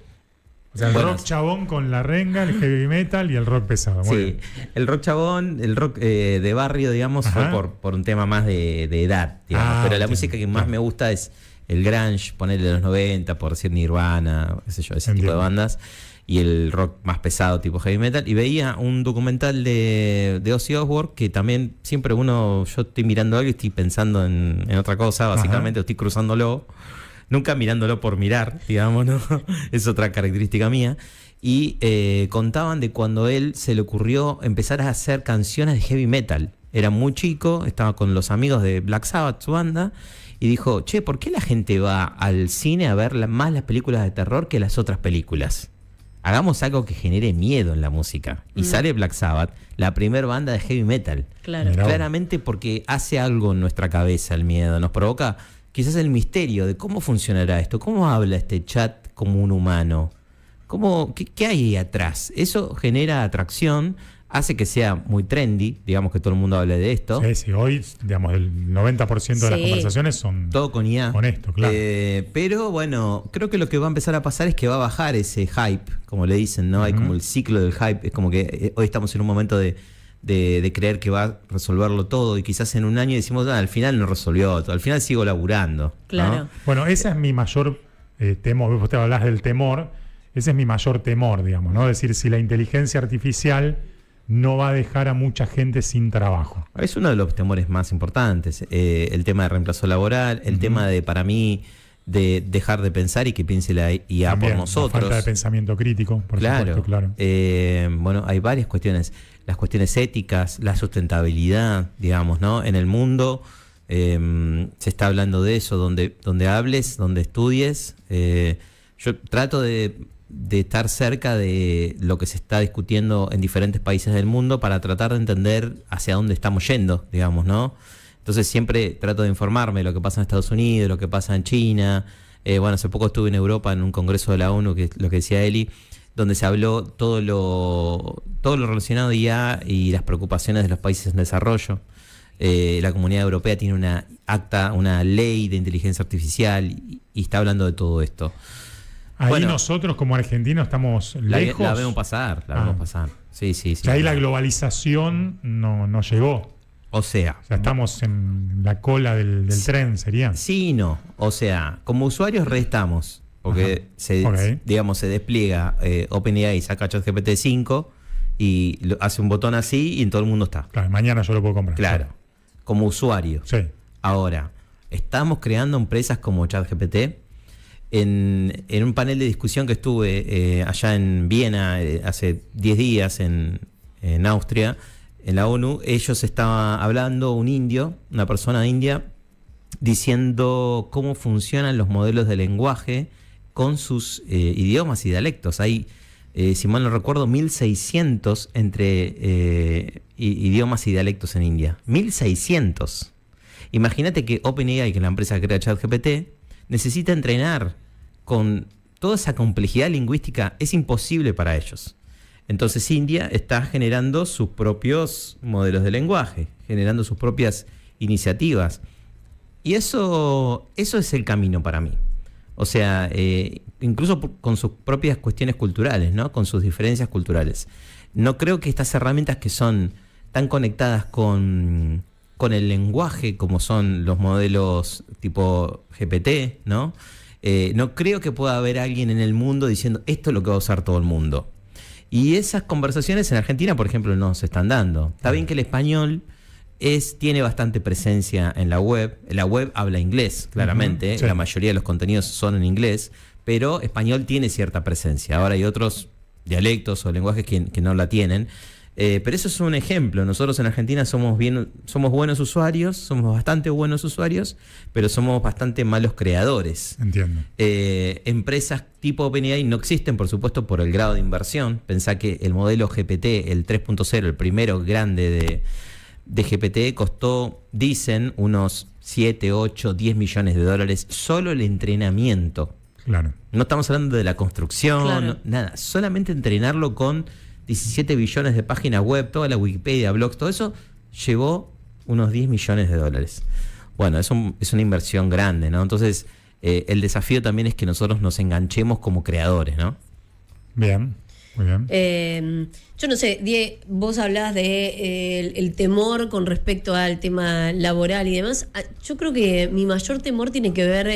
Speaker 1: O sea, el
Speaker 3: Bueno,
Speaker 1: rock chabón con la renga, el heavy metal y el rock pesado. Muy
Speaker 3: Sí,
Speaker 1: bien.
Speaker 3: el rock chabón, el rock de barrio, digamos,
Speaker 1: Ajá.
Speaker 3: fue por un tema más de edad, digamos. Pero la
Speaker 1: entiendo,
Speaker 3: música que más
Speaker 1: claro.
Speaker 3: me gusta es el grunge, ponerle de los 90, por decir Nirvana, qué sé yo, ese tipo de
Speaker 1: Entiendo.
Speaker 3: bandas. Y el rock más pesado, tipo heavy metal. Y veía un documental de Ozzy Osbourne, que también siempre yo estoy mirando algo y estoy pensando en otra cosa, básicamente, estoy cruzándolo. Nunca mirándolo por mirar, digamos, ¿no? Es otra característica mía. Y contaban de cuando él se le ocurrió empezar a hacer canciones de heavy metal. Era muy chico, estaba con los amigos de Black Sabbath, su banda, y dijo, che, ¿por qué la gente va al cine a ver más las películas de terror que las otras películas? Hagamos algo que genere miedo en la música. Y sale Black Sabbath, la primer banda de heavy metal.
Speaker 2: Claro.
Speaker 1: Mirá.
Speaker 3: Claramente porque hace algo en nuestra cabeza el miedo, nos provoca quizás el misterio de cómo funcionará esto, cómo habla este chat como un humano, qué hay ahí atrás. Eso genera atracción, hace que sea muy trendy, digamos que todo el mundo hable de esto.
Speaker 1: Sí, hoy, digamos, el 90% de las
Speaker 2: Sí.
Speaker 1: conversaciones son
Speaker 3: Todo con IA.
Speaker 1: con esto, claro.
Speaker 3: Pero bueno, creo que lo que va a empezar a pasar es que va a bajar ese hype, como le dicen, ¿no? Hay como el ciclo del hype. Es como que hoy estamos en un momento de creer que va a resolverlo todo y quizás en un año decimos, al final no resolvió todo, al final sigo laburando. ¿no?
Speaker 2: Claro.
Speaker 1: Bueno, ese es mi mayor temor. Vos te hablás del temor. Ese es mi mayor temor, digamos, ¿no? Es decir, si la inteligencia artificial no va a dejar a mucha gente sin trabajo.
Speaker 3: Es uno de los temores más importantes, el tema de reemplazo laboral, el tema de, para mí, de dejar de pensar y que piense la IA
Speaker 1: También,
Speaker 3: por
Speaker 1: la
Speaker 3: nosotros.
Speaker 1: falta de pensamiento crítico, por supuesto, claro.
Speaker 3: Bueno, hay varias cuestiones, las cuestiones éticas, la sustentabilidad, digamos, ¿no? En el mundo se está hablando de eso, donde hables, donde estudies. Yo trato de estar cerca de lo que se está discutiendo en diferentes países del mundo para tratar de entender hacia dónde estamos yendo, digamos, ¿no? Entonces siempre trato de informarme de lo que pasa en Estados Unidos, lo que pasa en China. Bueno, hace poco estuve en Europa en un congreso de la ONU, que es lo que decía Eli, donde se habló todo lo relacionado a IA y las preocupaciones de los países en desarrollo. La Comunidad Europea tiene una ley de inteligencia artificial y está hablando de todo esto.
Speaker 1: Ahí
Speaker 3: Bueno,
Speaker 1: nosotros como argentinos estamos lejos.
Speaker 3: La vemos pasar, vemos pasar. Sí.
Speaker 1: O sea, ahí la globalización no llegó.
Speaker 3: O sea,
Speaker 1: O sea, estamos en la cola del tren, sería.
Speaker 3: sí y no. O sea, como usuarios restamos. Porque
Speaker 1: Ok.
Speaker 3: digamos, se despliega OpenAI, saca ChatGPT 5 y hace un botón así y en todo el mundo está.
Speaker 1: Claro, mañana yo lo puedo comprar.
Speaker 3: Claro. Como usuario.
Speaker 1: Sí.
Speaker 3: Ahora, estamos creando empresas como ChatGPT. En un panel de discusión que estuve allá en Viena hace 10 días en Austria, en la ONU, ellos estaban hablando, una persona india, diciendo cómo funcionan los modelos de lenguaje con sus idiomas y dialectos. Hay, si mal no recuerdo, 1.600 entre idiomas y dialectos en India. 1.600. Imagínate que OpenAI, que es la empresa que crea ChatGPT, necesita entrenar con toda esa complejidad lingüística. Es imposible para ellos. Entonces India está generando sus propios modelos de lenguaje, generando sus propias iniciativas. Y eso es el camino para mí. O sea, incluso con sus propias cuestiones culturales, ¿no? Con sus diferencias culturales. No creo que estas herramientas que son tan conectadas con el lenguaje, como son los modelos tipo GPT, ¿no? No creo que pueda haber alguien en el mundo diciendo esto es lo que va a usar todo el mundo. Y esas conversaciones en Argentina, por ejemplo, no se están dando. Está bien que el español tiene bastante presencia en la web. La web habla inglés, claramente. Sí. La mayoría de los contenidos son en inglés, pero español tiene cierta presencia. Ahora hay otros dialectos o lenguajes que no la tienen. Pero eso es un ejemplo. Nosotros en Argentina somos buenos usuarios, somos bastante buenos usuarios, pero somos bastante malos creadores.
Speaker 1: Entiendo.
Speaker 3: Empresas tipo OpenAI no existen, por supuesto, por el grado de inversión. Pensá que el modelo GPT, el 3.0, el primero grande de GPT, costó, dicen, unos 7, 8, 10 millones de dólares solo el entrenamiento.
Speaker 1: Claro.
Speaker 3: No estamos hablando de la construcción, claro. Nada. Solamente entrenarlo con 17 billones de páginas web, toda la Wikipedia, blogs, todo eso, llevó unos 10 millones de dólares. Bueno, es una inversión grande, ¿no? Entonces, el desafío también es que nosotros nos enganchemos como creadores, ¿no?
Speaker 1: Bien, muy bien.
Speaker 2: Yo no sé, Die, vos hablás de el temor con respecto al tema laboral y demás. Yo creo que mi mayor temor tiene que ver,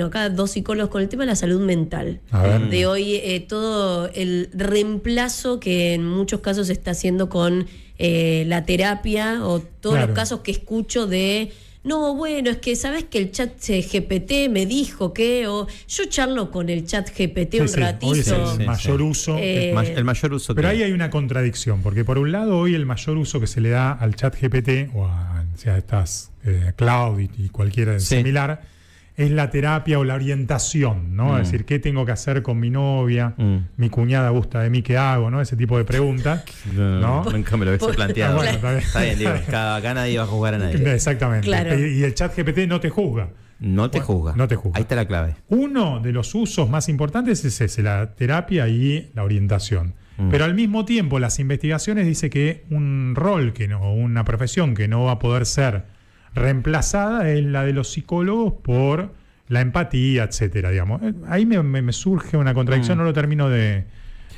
Speaker 2: acá 2 psicólogos, con el tema de la salud mental.
Speaker 1: A ver.
Speaker 2: De hoy, todo el reemplazo que en muchos casos se está haciendo con la terapia, o todos los casos que escucho de... No, bueno, es que sabes que el chat GPT me dijo que, o yo charlo con el chat GPT un ratito.
Speaker 1: Hoy es el mayor uso.
Speaker 3: El mayor uso.
Speaker 1: Pero ahí hay una contradicción, porque por un lado hoy el mayor uso que se le da al chat GPT o a estas cloud y cualquiera similar es la terapia o la orientación, ¿no? Es decir, ¿qué tengo que hacer con mi novia? Mi cuñada gusta de mí, ¿qué hago? ¿No? Ese tipo de preguntas. ¿No?
Speaker 3: Nunca me lo hubiese planteado.
Speaker 1: Bueno,
Speaker 3: está bien, digo, acá nadie va a juzgar a nadie.
Speaker 1: Exactamente.
Speaker 2: Claro.
Speaker 1: Y el chat GPT no te juzga.
Speaker 3: No te juzga.
Speaker 1: No te juzga.
Speaker 3: Ahí está la clave.
Speaker 1: Uno de los usos más importantes es ese, la terapia y la orientación. Pero al mismo tiempo, las investigaciones dicen que un rol o una profesión que no va a poder ser reemplazada es la de los psicólogos por la empatía, etcétera, digamos. Ahí me surge una contradicción, no lo termino de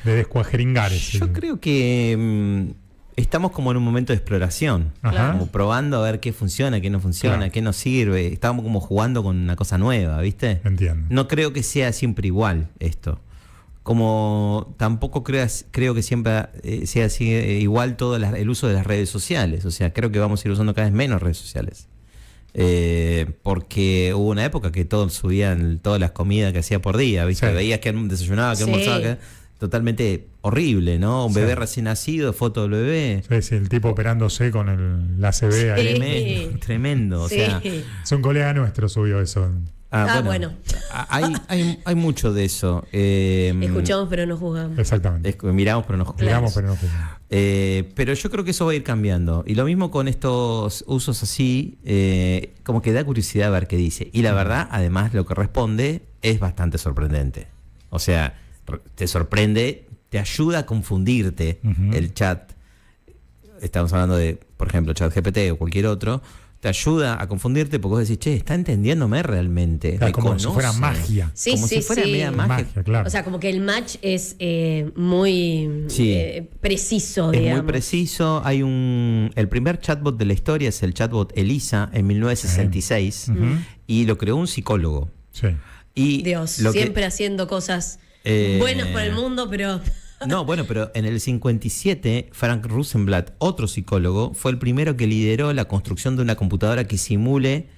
Speaker 1: descuajeringar.
Speaker 3: Yo creo que estamos como en un momento de exploración, como probando a ver qué funciona, qué no funciona, qué nos sirve. Estamos como jugando con una cosa nueva, ¿viste?
Speaker 1: Entiendo.
Speaker 3: No creo que sea siempre igual esto. Como tampoco creo que siempre sea así, igual todo el uso de las redes sociales. O sea, creo que vamos a ir usando cada vez menos redes sociales. Porque hubo una época que todos subían todas las comidas que hacía por día, ¿viste? Sí. Veías que desayunaba, que almorzaba, totalmente horrible, ¿no? Un bebé recién nacido, foto del bebé.
Speaker 1: Sí, el tipo operándose con la ACV ahí.
Speaker 3: Tremendo. O sea,
Speaker 1: es un colega nuestro subió eso.
Speaker 2: Bueno.
Speaker 3: Hay mucho de eso.
Speaker 2: Escuchamos pero no juzgamos.
Speaker 1: Exactamente.
Speaker 3: Miramos pero no juzgamos.
Speaker 1: Miramos pero no juzgamos.
Speaker 3: Pero yo creo que eso va a ir cambiando. Y lo mismo con estos usos así, como que da curiosidad ver qué dice. Y la verdad, además, lo que responde es bastante sorprendente. O sea, te sorprende, te ayuda a confundirte el chat. Estamos hablando de, por ejemplo, ChatGPT o cualquier otro. Te ayuda a confundirte porque vos decís, che, está entendiendo realmente.
Speaker 1: Como si fuera magia.
Speaker 2: Sí,
Speaker 3: como si fuera media magia.
Speaker 1: Claro.
Speaker 2: O sea, como que el match es muy preciso, digamos.
Speaker 3: Es muy preciso. El primer chatbot de la historia es el chatbot Elisa en 1966 y lo creó un psicólogo.
Speaker 1: Sí.
Speaker 2: Y Dios, siempre haciendo cosas buenas para el mundo, pero...
Speaker 3: No, bueno, pero en el 57, Frank Rosenblatt, otro psicólogo, fue el primero que lideró la construcción de una computadora que simule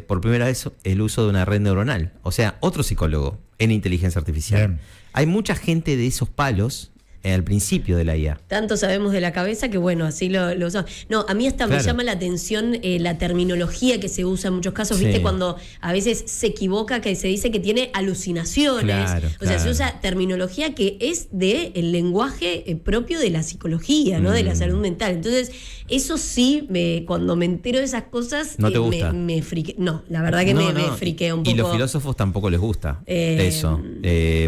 Speaker 3: por primera vez el uso de una red neuronal. O sea, otro psicólogo en inteligencia artificial. Bien. Hay mucha gente de esos palos al principio de la IA.
Speaker 2: Tanto sabemos de la cabeza que bueno, así lo usamos. No, a mí hasta me llama la atención la terminología que se usa en muchos casos, ¿viste? Cuando a veces se equivoca, que se dice que tiene alucinaciones. O sea, se usa terminología que es del lenguaje propio de la psicología, ¿no? De la salud mental. Entonces, eso sí, cuando me entero de esas cosas,
Speaker 3: ¿no te gusta?
Speaker 2: Me friquea. No, la verdad que me friquea un poco.
Speaker 3: Y los filósofos tampoco les gusta eso,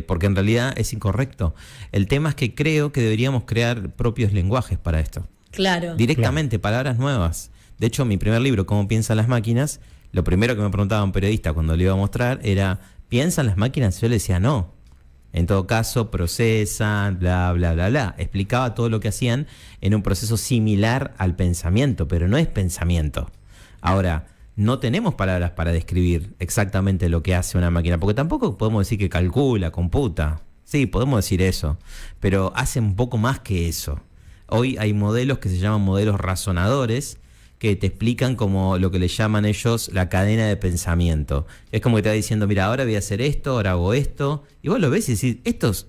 Speaker 3: porque en realidad es incorrecto. El tema es que creo que deberíamos crear propios lenguajes para esto.
Speaker 2: Claro.
Speaker 3: Directamente, palabras nuevas. De hecho, mi primer libro, ¿Cómo piensan las máquinas?, lo primero que me preguntaba un periodista cuando le iba a mostrar era, ¿piensan las máquinas? Yo le decía, no. En todo caso, procesan, bla, bla, bla, bla. Explicaba todo lo que hacían en un proceso similar al pensamiento, pero no es pensamiento. Ahora, no tenemos palabras para describir exactamente lo que hace una máquina, porque tampoco podemos decir que calcula, computa. Sí, podemos decir eso, pero hace un poco más que eso. Hoy hay modelos que se llaman modelos razonadores, que te explican como lo que le llaman ellos la cadena de pensamiento. Es como que te va diciendo, mira, ahora voy a hacer esto, ahora hago esto, y vos lo ves y decís, esto es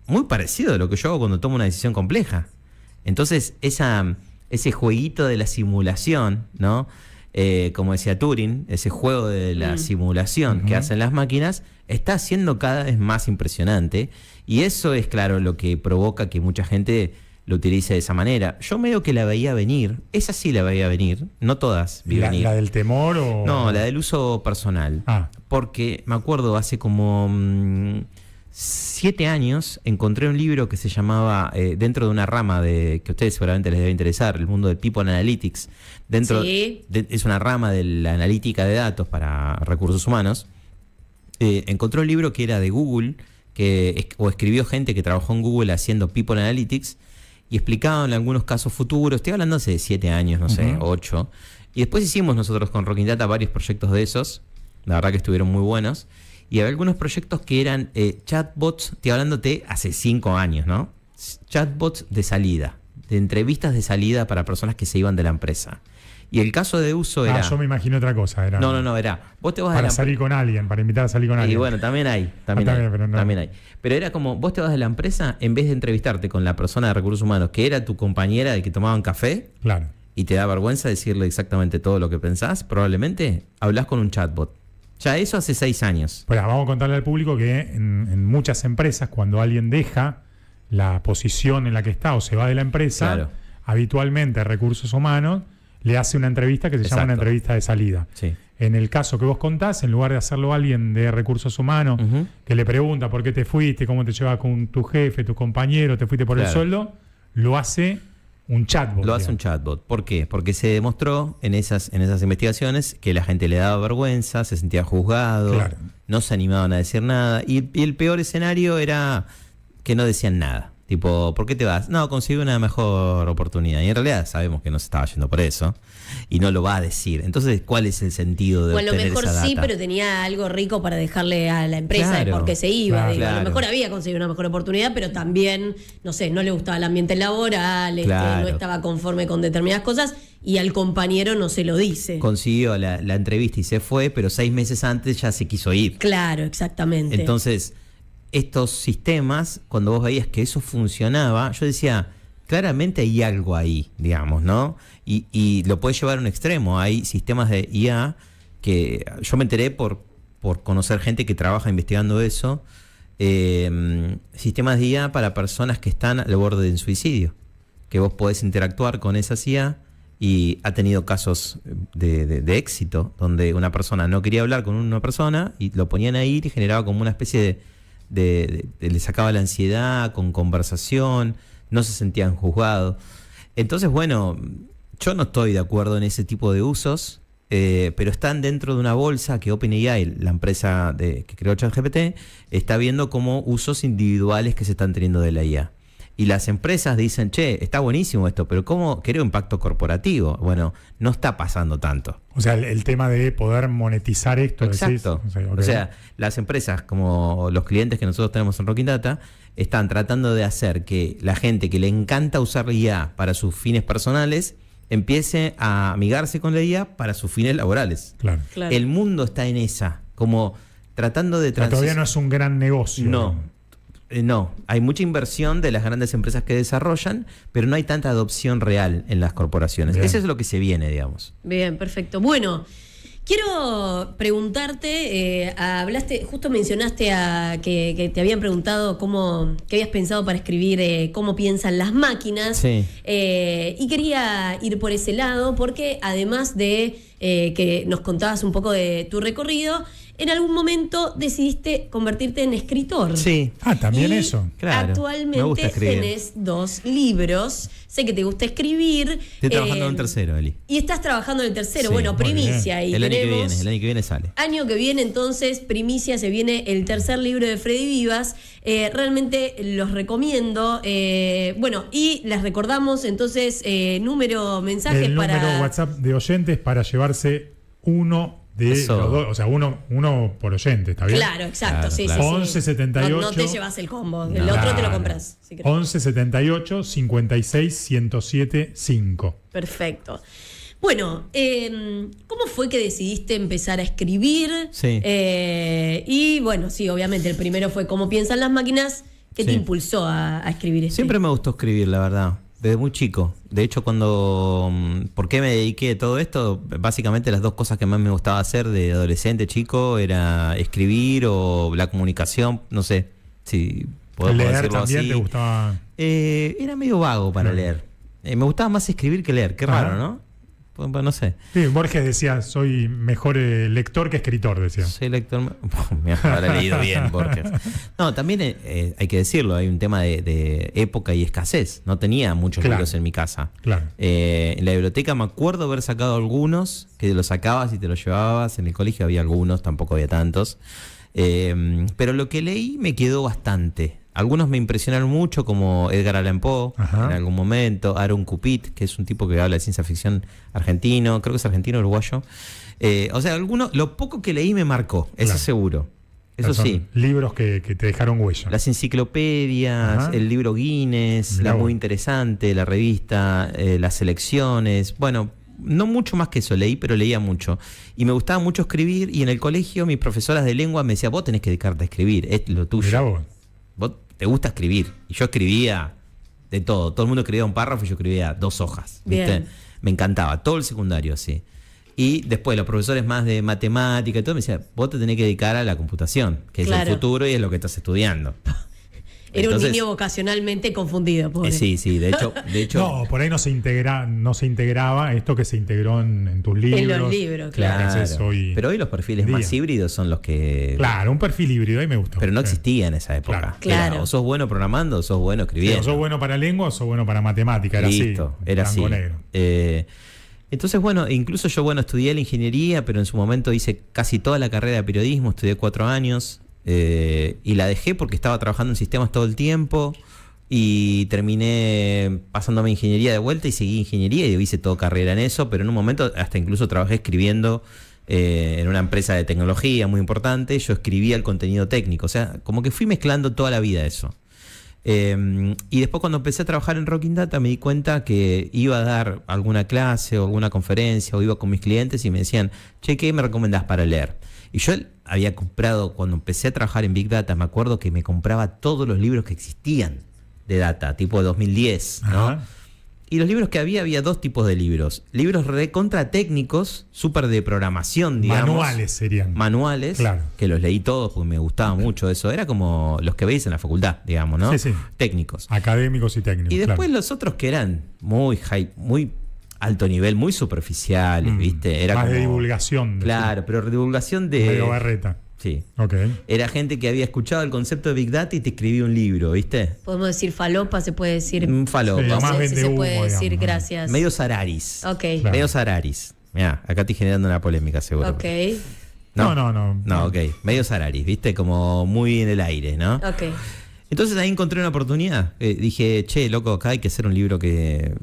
Speaker 3: muy parecido a lo que yo hago cuando tomo una decisión compleja. Entonces, ese jueguito de la simulación, ¿no? Como decía Turing, ese juego de la simulación que hacen las máquinas está siendo cada vez más impresionante, y eso es claro lo que provoca que mucha gente lo utilice de esa manera. Yo medio que la veía venir, esa sí la veía venir, no todas vi venir.
Speaker 1: ¿La del temor o...?
Speaker 3: No, la del uso personal. Porque me acuerdo hace como 7 años encontré un libro que se llamaba, dentro de una rama que a ustedes seguramente les debe interesar, el mundo de People Analytics. Es una rama de la analítica de datos para recursos humanos. Encontré un libro que era de Google, o escribió gente que trabajó en Google haciendo People Analytics, y explicaban algunos casos futuros. Estoy hablando hace 7 años, no sé, 8. Y después hicimos nosotros con Rocking Data varios proyectos de esos. La verdad que estuvieron muy buenos. Y había algunos proyectos que eran chatbots, estoy hablándote hace 5 años, ¿no? Chatbots de salida, de entrevistas de salida para personas que se iban de la empresa. Y el caso de uso era...
Speaker 1: yo me imagino otra cosa.
Speaker 3: No, era... Vos te vas
Speaker 1: para salir con alguien, para invitar a salir con alguien.
Speaker 3: Y bueno, también hay. También hay. Pero era como, vos te vas de la empresa, en vez de entrevistarte con la persona de recursos humanos, que era tu compañera de que tomaban café,
Speaker 1: claro,
Speaker 3: y te da vergüenza decirle exactamente todo lo que pensás, probablemente hablás con un chatbot. Ya eso hace 6 años.
Speaker 1: Pues vamos a contarle al público que en muchas empresas, cuando alguien deja la posición en la que está o se va de la empresa, habitualmente recursos humanos le hace una entrevista que se llama una entrevista de salida.
Speaker 3: Sí.
Speaker 1: En el caso que vos contás, en lugar de hacerlo alguien de recursos humanos, que le pregunta por qué te fuiste, cómo te llevas con tu jefe, tu compañero, te fuiste por el sueldo, lo hace un chatbot.
Speaker 3: Lo hace un chatbot. ¿Por qué? Porque se demostró en esas investigaciones que la gente le daba vergüenza, se sentía juzgado, no se animaban a decir nada. Y el peor escenario era que no decían nada. Tipo, ¿por qué te vas? No, consigo una mejor oportunidad. Y en realidad sabemos que no se estaba yendo por eso. Y no lo va a decir. Entonces, ¿cuál es el sentido de obtener esa data?
Speaker 2: Bueno, a lo mejor sí, pero tenía algo rico para dejarle a la empresa de por qué se iba. A lo mejor había conseguido una mejor oportunidad, pero también, no sé, no le gustaba el ambiente laboral, no estaba conforme con determinadas cosas, y al compañero no se lo dice.
Speaker 3: Consiguió la entrevista y se fue, pero 6 meses antes ya se quiso ir.
Speaker 2: Claro, exactamente.
Speaker 3: Entonces, estos sistemas, cuando vos veías que eso funcionaba, yo decía, claramente hay algo ahí, digamos, ¿no? Y lo puedes llevar a un extremo. Hay sistemas de IA que yo me enteré por conocer gente que trabaja investigando eso, sistemas de IA para personas que están al borde del suicidio, que vos podés interactuar con esas IA, y ha tenido casos de éxito, donde una persona no quería hablar con una persona y lo ponían ahí y generaba como una especie le sacaba la ansiedad con conversación, no se sentían juzgados. Entonces, bueno, yo no estoy de acuerdo en ese tipo de usos, pero están dentro de una bolsa que OpenAI, la empresa que creó ChatGPT, está viendo como usos individuales que se están teniendo de la IA. Y las empresas dicen, che, está buenísimo esto, pero ¿cómo crea impacto corporativo? Bueno, no está pasando tanto.
Speaker 1: O sea, el tema de poder monetizar esto.
Speaker 3: Exacto.
Speaker 1: Decís,
Speaker 3: O sea, las empresas, como los clientes que nosotros tenemos en Rocking Data, están tratando de hacer que la gente que le encanta usar la IA para sus fines personales empiece a amigarse con la IA para sus fines laborales.
Speaker 1: Claro.
Speaker 3: El mundo está en esa, como tratando de
Speaker 1: todavía no es un gran negocio.
Speaker 3: No. No, hay mucha inversión de las grandes empresas que desarrollan, pero no hay tanta adopción real en las corporaciones.
Speaker 1: Bien.
Speaker 3: Eso es lo que se viene, digamos.
Speaker 2: Bien, perfecto. Bueno, quiero preguntarte, justo mencionaste que te habían preguntado qué habías pensado para escribir cómo piensan las máquinas.
Speaker 3: Sí.
Speaker 2: Y quería ir por ese lado porque además de que nos contabas un poco de tu recorrido, en algún momento decidiste convertirte en escritor.
Speaker 3: Sí.
Speaker 1: También
Speaker 2: Y
Speaker 1: eso.
Speaker 3: Claro, me
Speaker 2: actualmente
Speaker 3: gusta escribir.
Speaker 2: tenés 2 libros. Sé que te gusta escribir.
Speaker 3: Estoy trabajando en el tercero, Eli.
Speaker 2: Y estás trabajando en el tercero.
Speaker 3: Sí,
Speaker 2: bueno,
Speaker 1: muy
Speaker 2: primicia. Y
Speaker 3: El año
Speaker 2: tenemos
Speaker 3: que viene sale.
Speaker 2: año que viene, entonces, primicia, se viene el tercer libro de Freddy Vivas. Realmente los recomiendo. Bueno, y les recordamos entonces mensajes
Speaker 1: El número
Speaker 2: para...
Speaker 1: WhatsApp de oyentes para llevarse uno de
Speaker 3: Eso.
Speaker 1: los dos, o sea, uno por oyente, ¿está bien?
Speaker 2: Claro, exacto,
Speaker 3: Claro,
Speaker 2: sí,
Speaker 3: claro.
Speaker 2: sí, sí.
Speaker 1: 11 78.
Speaker 2: No te llevas el combo, el
Speaker 3: No.
Speaker 2: otro te lo
Speaker 1: Claro.
Speaker 2: compras. Si querés.
Speaker 1: 11 78 56 107 5.
Speaker 2: Perfecto. Bueno, ¿cómo fue que decidiste empezar a escribir?
Speaker 3: Sí.
Speaker 2: Y bueno, sí, obviamente, el primero fue cómo piensan las máquinas. ¿Qué te
Speaker 3: Sí.
Speaker 2: impulsó a escribir esto?
Speaker 3: Siempre me gustó escribir, la verdad, desde muy chico. De hecho, ¿por qué me dediqué a todo esto? Básicamente las dos cosas que más me gustaba hacer de adolescente, chico, era escribir o la comunicación, no sé si podemos
Speaker 1: Leer
Speaker 3: decirlo
Speaker 1: también
Speaker 3: así.
Speaker 1: te gustaba.
Speaker 3: Era medio vago para leer. Me gustaba más escribir que leer, qué
Speaker 1: Ajá.
Speaker 3: raro, ¿no? Pues, no sé.
Speaker 1: Sí, Borges decía, soy mejor lector que escritor, decía.
Speaker 3: Soy lector. Me habrá leído bien, Borges. No, también hay que decirlo, hay un tema de época y escasez. No tenía muchos
Speaker 1: Claro.
Speaker 3: libros en mi casa.
Speaker 1: Claro.
Speaker 3: En la biblioteca me acuerdo haber sacado algunos, que los sacabas y te los llevabas. En el colegio había algunos, tampoco había tantos. Pero lo que leí me quedó bastante. Algunos me impresionaron mucho, como Edgar Allan Poe,
Speaker 1: Ajá.
Speaker 3: en algún momento, Aaron Cupit, que es un tipo que habla de ciencia ficción argentino, creo que es argentino uruguayo. O sea, lo poco que leí me marcó, eso
Speaker 1: Claro.
Speaker 3: seguro. Eso
Speaker 1: Son
Speaker 3: sí.
Speaker 1: libros que te dejaron huella.
Speaker 3: Las enciclopedias,
Speaker 1: Ajá.
Speaker 3: el libro Guinness,
Speaker 1: Mirá
Speaker 3: la
Speaker 1: vos.
Speaker 3: muy interesante, la revista, las selecciones. Bueno, no mucho más que eso leí, pero leía mucho. Y me gustaba mucho escribir. Y en el colegio, mis profesoras de lengua me decían, vos tenés que dedicarte a escribir, es lo tuyo.
Speaker 1: Mirá vos.
Speaker 3: Vos te gusta escribir. Y yo escribía de todo. Todo el mundo escribía un párrafo y yo escribía 2 hojas. ¿Viste?
Speaker 2: Bien.
Speaker 3: Me encantaba. Todo el secundario así. Y después los profesores más de matemática y todo me decían, vos te tenés que dedicar a la computación, que es
Speaker 2: Claro.
Speaker 3: el futuro y es lo que estás estudiando.
Speaker 2: Era
Speaker 3: Entonces,
Speaker 2: un niño vocacionalmente confundido, pobre.
Speaker 3: Sí, de hecho
Speaker 1: No, por ahí no se integraba esto que se integró en tus libros.
Speaker 2: En los libros, claro.
Speaker 1: Entonces, hoy-
Speaker 3: pero hoy los perfiles
Speaker 1: día.
Speaker 3: más híbridos son los que...
Speaker 1: Claro, un perfil híbrido, ahí me gustó.
Speaker 3: Pero no
Speaker 1: Sí.
Speaker 3: existía en esa época.
Speaker 2: Claro.
Speaker 3: Era, o sos bueno programando o sos bueno
Speaker 1: Sí,
Speaker 3: escribiendo.
Speaker 1: o sos bueno para lengua o sos bueno para matemática, era
Speaker 3: Listo,
Speaker 1: así.
Speaker 3: era así.
Speaker 1: blanco-negro.
Speaker 3: Entonces, bueno, incluso yo, estudié la ingeniería, pero en su momento hice casi toda la carrera de periodismo, estudié 4 años y la dejé porque estaba trabajando en sistemas todo el tiempo y terminé pasándome a ingeniería de vuelta y seguí ingeniería y hice toda carrera en eso, pero en un momento hasta incluso trabajé escribiendo en una empresa de tecnología muy importante, yo escribía el contenido técnico, o sea, como que fui mezclando toda la vida eso. Y después cuando empecé a trabajar en Rocking Data me di cuenta que iba a dar alguna clase o alguna conferencia o iba con mis clientes y me decían, che, ¿qué me recomendás para leer? Y yo había comprado, cuando empecé a trabajar en Big Data, me acuerdo que me compraba todos los libros que existían de Data, tipo de 2010, ¿no?
Speaker 1: Ajá.
Speaker 3: Y los libros que había 2 tipos de libros. Libros recontra técnicos, súper de programación, digamos.
Speaker 1: Manuales serían.
Speaker 3: Manuales,
Speaker 1: Claro.
Speaker 3: que los leí todos porque me gustaba mucho eso. Era como los que veis en la facultad, digamos, ¿no?
Speaker 1: Sí, sí.
Speaker 3: Técnicos.
Speaker 1: Académicos y técnicos.
Speaker 3: Y después
Speaker 1: claro.
Speaker 3: los otros que eran muy muy alto nivel, muy superficiales, ¿viste? Era
Speaker 1: Más
Speaker 3: como,
Speaker 1: de divulgación.
Speaker 3: Claro, pero divulgación
Speaker 1: Medio
Speaker 3: de...
Speaker 1: barreta.
Speaker 3: Sí.
Speaker 1: Ok.
Speaker 3: Era gente que había escuchado el concepto de Big Data y te escribía un libro, ¿viste?
Speaker 2: Podemos decir falopa, se puede decir.
Speaker 3: Un falopa.
Speaker 1: Sí,
Speaker 2: No
Speaker 1: más
Speaker 2: sé si
Speaker 1: vende
Speaker 2: se
Speaker 1: humo,
Speaker 2: puede decir
Speaker 1: digamos, ¿no?
Speaker 2: gracias.
Speaker 3: Medio Sararis.
Speaker 2: Ok.
Speaker 1: Claro.
Speaker 3: Medio Sararis. Mirá, acá estoy generando una polémica, seguro.
Speaker 2: Ok.
Speaker 3: No, ok. Medio Sararis, ¿viste? Como muy en el aire, ¿no?
Speaker 2: Ok.
Speaker 3: Entonces ahí encontré una oportunidad. Dije, che, loco, acá hay que hacer un libro que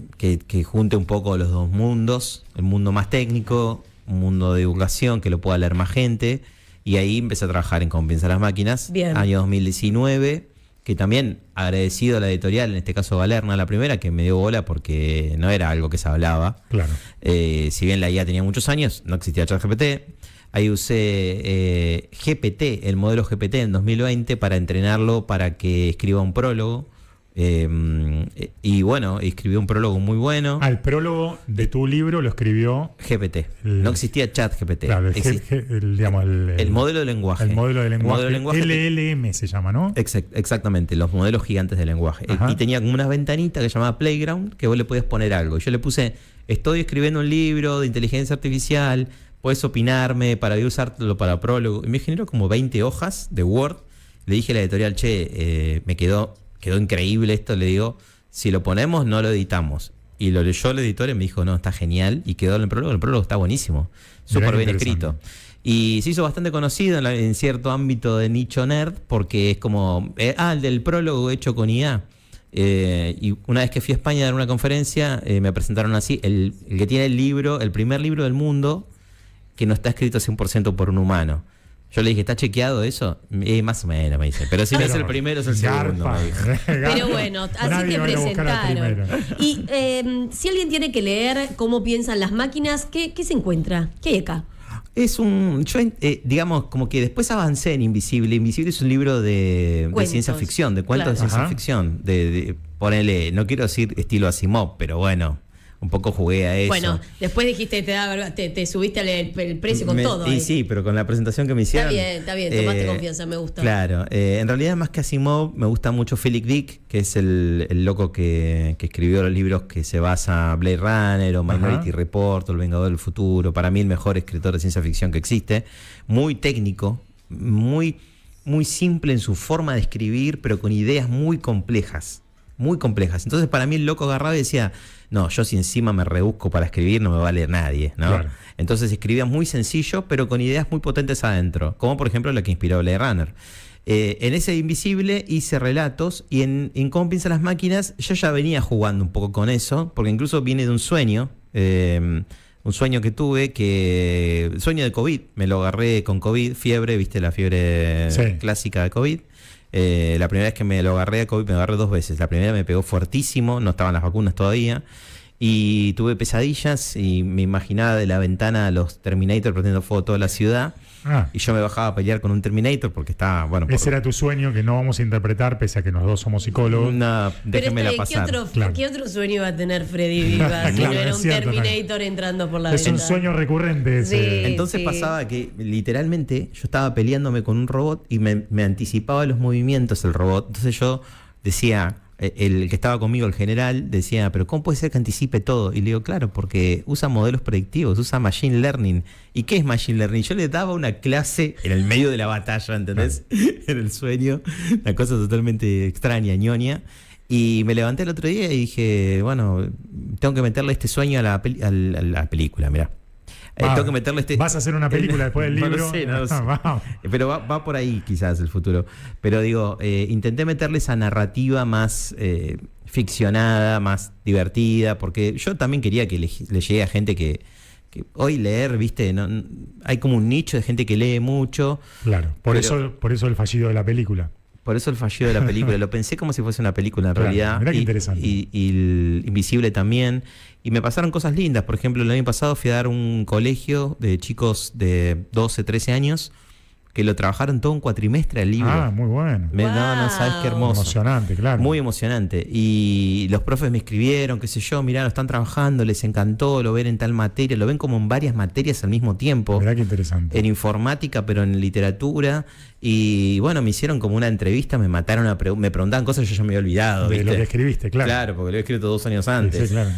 Speaker 3: junte un poco los dos mundos. El mundo más técnico, un mundo de divulgación que lo pueda leer más gente. Y ahí empecé a trabajar en Cómo piensan las máquinas.
Speaker 2: Bien.
Speaker 3: Año 2019, que también agradecido a la editorial, en este caso Galerna, la primera, que me dio bola porque no era algo que se hablaba.
Speaker 1: Claro.
Speaker 3: Si bien la IA tenía muchos años, no existía ChatGPT. Ahí usé GPT, el modelo GPT en 2020 para entrenarlo para que escriba un prólogo. Y bueno, escribió un prólogo muy bueno.
Speaker 1: El prólogo de tu libro lo escribió
Speaker 3: GPT. No existía ChatGPT.
Speaker 1: Claro, el
Speaker 3: modelo de lenguaje.
Speaker 1: El modelo de lenguaje. LLM se llama, ¿no?
Speaker 3: Exactamente, los modelos gigantes de lenguaje. Y tenía como una ventanita que se llamaba Playground, que vos le podías poner algo. Y yo le puse, estoy escribiendo un libro de inteligencia artificial, puedes opinarme para usarlo para prólogo. Y me generó como 20 hojas de Word. Le dije a la editorial, me quedó increíble esto, le digo, si lo ponemos no lo editamos. Y lo leyó el editor y me dijo, no, está genial, y quedó en el prólogo está buenísimo, súper bien escrito. Y se hizo bastante conocido en cierto ámbito de nicho nerd, porque es como, el del prólogo hecho con IA. Y una vez que fui a España a dar una conferencia, me presentaron así, el que tiene el primer libro del mundo, que no está escrito 100% por un humano. Yo le dije, ¿está chequeado eso? Más o menos, me dice. Pero si no es el primero, es el segundo, me dijo.
Speaker 2: Pero bueno, así te presentaron. Y si alguien tiene que leer cómo piensan las máquinas, ¿qué se encuentra? ¿Qué hay acá?
Speaker 3: Digamos, como que después avancé en Invisible. Invisible es un libro de ciencia ficción, de cuentos de ciencia ficción. Ponele, no quiero decir estilo Asimov, pero bueno, un poco jugué a eso.
Speaker 2: Bueno, después dijiste, te subiste el precio con todo.
Speaker 3: Y sí, pero con la presentación que me hicieron.
Speaker 2: Está bien, tomaste confianza, me gusta.
Speaker 3: Claro, en realidad más que Asimov, me gusta mucho Philip Dick, que es el loco que escribió los libros que se basa Blade Runner o Minority Report o El Vengador del Futuro. Para mí el mejor escritor de ciencia ficción que existe. Muy técnico, muy simple en su forma de escribir, pero con ideas muy complejas. Muy complejas. Entonces para mí el loco agarraba y decía, no, yo si encima me rebusco para escribir no me va a leer nadie, ¿no? Claro. Entonces escribía muy sencillo, pero con ideas muy potentes adentro, como por ejemplo la que inspiró Blade Runner. En ese Invisible hice relatos y en Cómo piensan las máquinas yo ya venía jugando un poco con eso, porque incluso viene de un sueño que tuve, sueño de COVID, me lo agarré con COVID, fiebre, viste la fiebre clásica de COVID. La primera vez que me lo agarré a COVID me agarré 2 veces. La primera me pegó fuertísimo, no estaban las vacunas todavía, y tuve pesadillas y me imaginaba de la ventana a los Terminator prendiendo fuego toda la ciudad. Y yo me bajaba a pelear con un Terminator porque estaba, bueno...
Speaker 1: Ese era tu sueño que no vamos a interpretar, pese a que los dos somos psicólogos.
Speaker 3: No, déjenmela pasar.
Speaker 2: ¿Qué otro sueño va a tener Freddy Vivas si no era un Terminator entrando por la ventana?
Speaker 1: Es un sueño recurrente ese.
Speaker 3: Entonces pasaba que literalmente yo estaba peleándome con un robot y me anticipaba los movimientos el robot. Entonces yo decía... El que estaba conmigo, el general, decía, pero ¿cómo puede ser que anticipe todo? Y le digo, claro, porque usa modelos predictivos, usa Machine Learning. ¿Y qué es Machine Learning? Yo le daba una clase en el medio de la batalla, ¿entendés? En el sueño, una cosa totalmente extraña, ñoña. Y me levanté el otro día y dije, bueno, tengo que meterle este sueño a la película, mirá. Tengo que meterle
Speaker 1: ¿Vas a hacer una película después del libro?
Speaker 3: No lo sé. Pero va por ahí quizás el futuro. Pero digo, intenté meterle esa narrativa más ficcionada, más divertida, porque yo también quería que le llegue a gente que hoy leer, viste, hay como un nicho de gente que lee mucho.
Speaker 1: Claro, por eso el fallido de la película.
Speaker 3: Por eso el fallido de la película. Lo pensé como si fuese una película en realidad.
Speaker 1: Mirá qué interesante.
Speaker 3: Y el Invisible también. Y me pasaron cosas lindas. Por ejemplo, el año pasado fui a dar un colegio de chicos de 12, 13 años que lo trabajaron todo un cuatrimestre al libro.
Speaker 1: Muy bueno.
Speaker 3: No sabes qué hermoso.
Speaker 1: Emocionante, claro.
Speaker 3: Muy emocionante. Y los profes me escribieron, qué sé yo, mirá, lo están trabajando, les encantó, lo ven en tal materia, lo ven como en varias materias al mismo tiempo.
Speaker 1: Mirá qué interesante.
Speaker 3: En informática, pero en literatura. Y bueno, me hicieron como una entrevista, me preguntaban cosas que yo ya me había olvidado.
Speaker 1: De lo que escribiste, claro.
Speaker 3: Claro, porque lo he escrito 2 años antes.
Speaker 1: Sí, claro.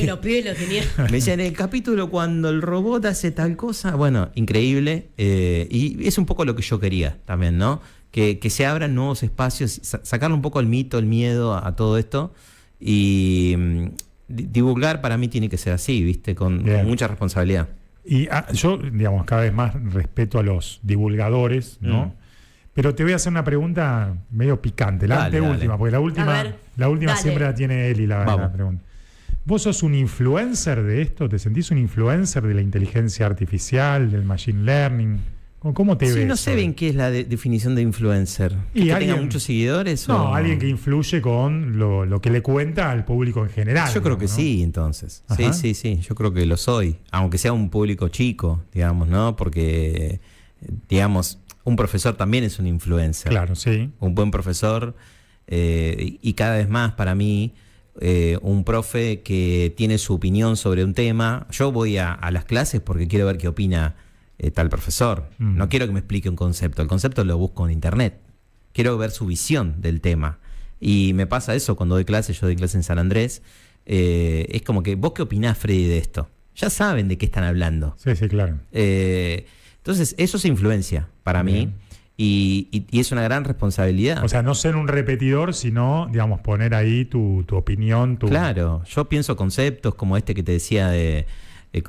Speaker 2: Los pibes lo tenían.
Speaker 3: Me decían, en el capítulo cuando el robot hace tal cosa, bueno, increíble. Y es un poco lo que yo quería también, ¿no? Que se abran nuevos espacios, sacarle un poco el mito, el miedo a todo esto. Y divulgar para mí tiene que ser así, ¿viste? Con mucha responsabilidad.
Speaker 1: Y yo, digamos, cada vez más respeto a los divulgadores, ¿no? Pero te voy a hacer una pregunta medio picante, la anteúltima, porque la última siempre la tiene Eli, la pregunta. ¿Vos sos un influencer de esto? ¿Te sentís un influencer de la inteligencia artificial, del machine learning? ¿Cómo te ves?
Speaker 3: No sé bien qué es la definición de influencer.
Speaker 1: ¿Y
Speaker 3: ¿Que
Speaker 1: alguien,
Speaker 3: tenga muchos seguidores?
Speaker 1: No, alguien que influye con lo que le cuenta al público en general.
Speaker 3: Yo creo que
Speaker 1: ¿no?
Speaker 3: sí, entonces.
Speaker 1: Ajá.
Speaker 3: Sí, yo creo que lo soy. Aunque sea un público chico, digamos, ¿no? Porque, digamos, un profesor también es un influencer.
Speaker 1: Claro, sí.
Speaker 3: Un buen profesor, y cada vez más para mí, un profe que tiene su opinión sobre un tema. Yo voy a las clases porque quiero ver qué opina tal profesor. No quiero que me explique un concepto. El concepto lo busco en internet. Quiero ver su visión del tema. Y me pasa eso cuando doy clases. Yo doy clases en San Andrés. Es como que, ¿vos qué opinás, Freddy, de esto? Ya saben de qué están hablando.
Speaker 1: Sí, claro.
Speaker 3: Entonces, eso es influencia para mí. Y es una gran responsabilidad.
Speaker 1: O sea, no ser un repetidor, sino, digamos, poner ahí tu opinión.
Speaker 3: Claro, yo pienso conceptos como este que te decía de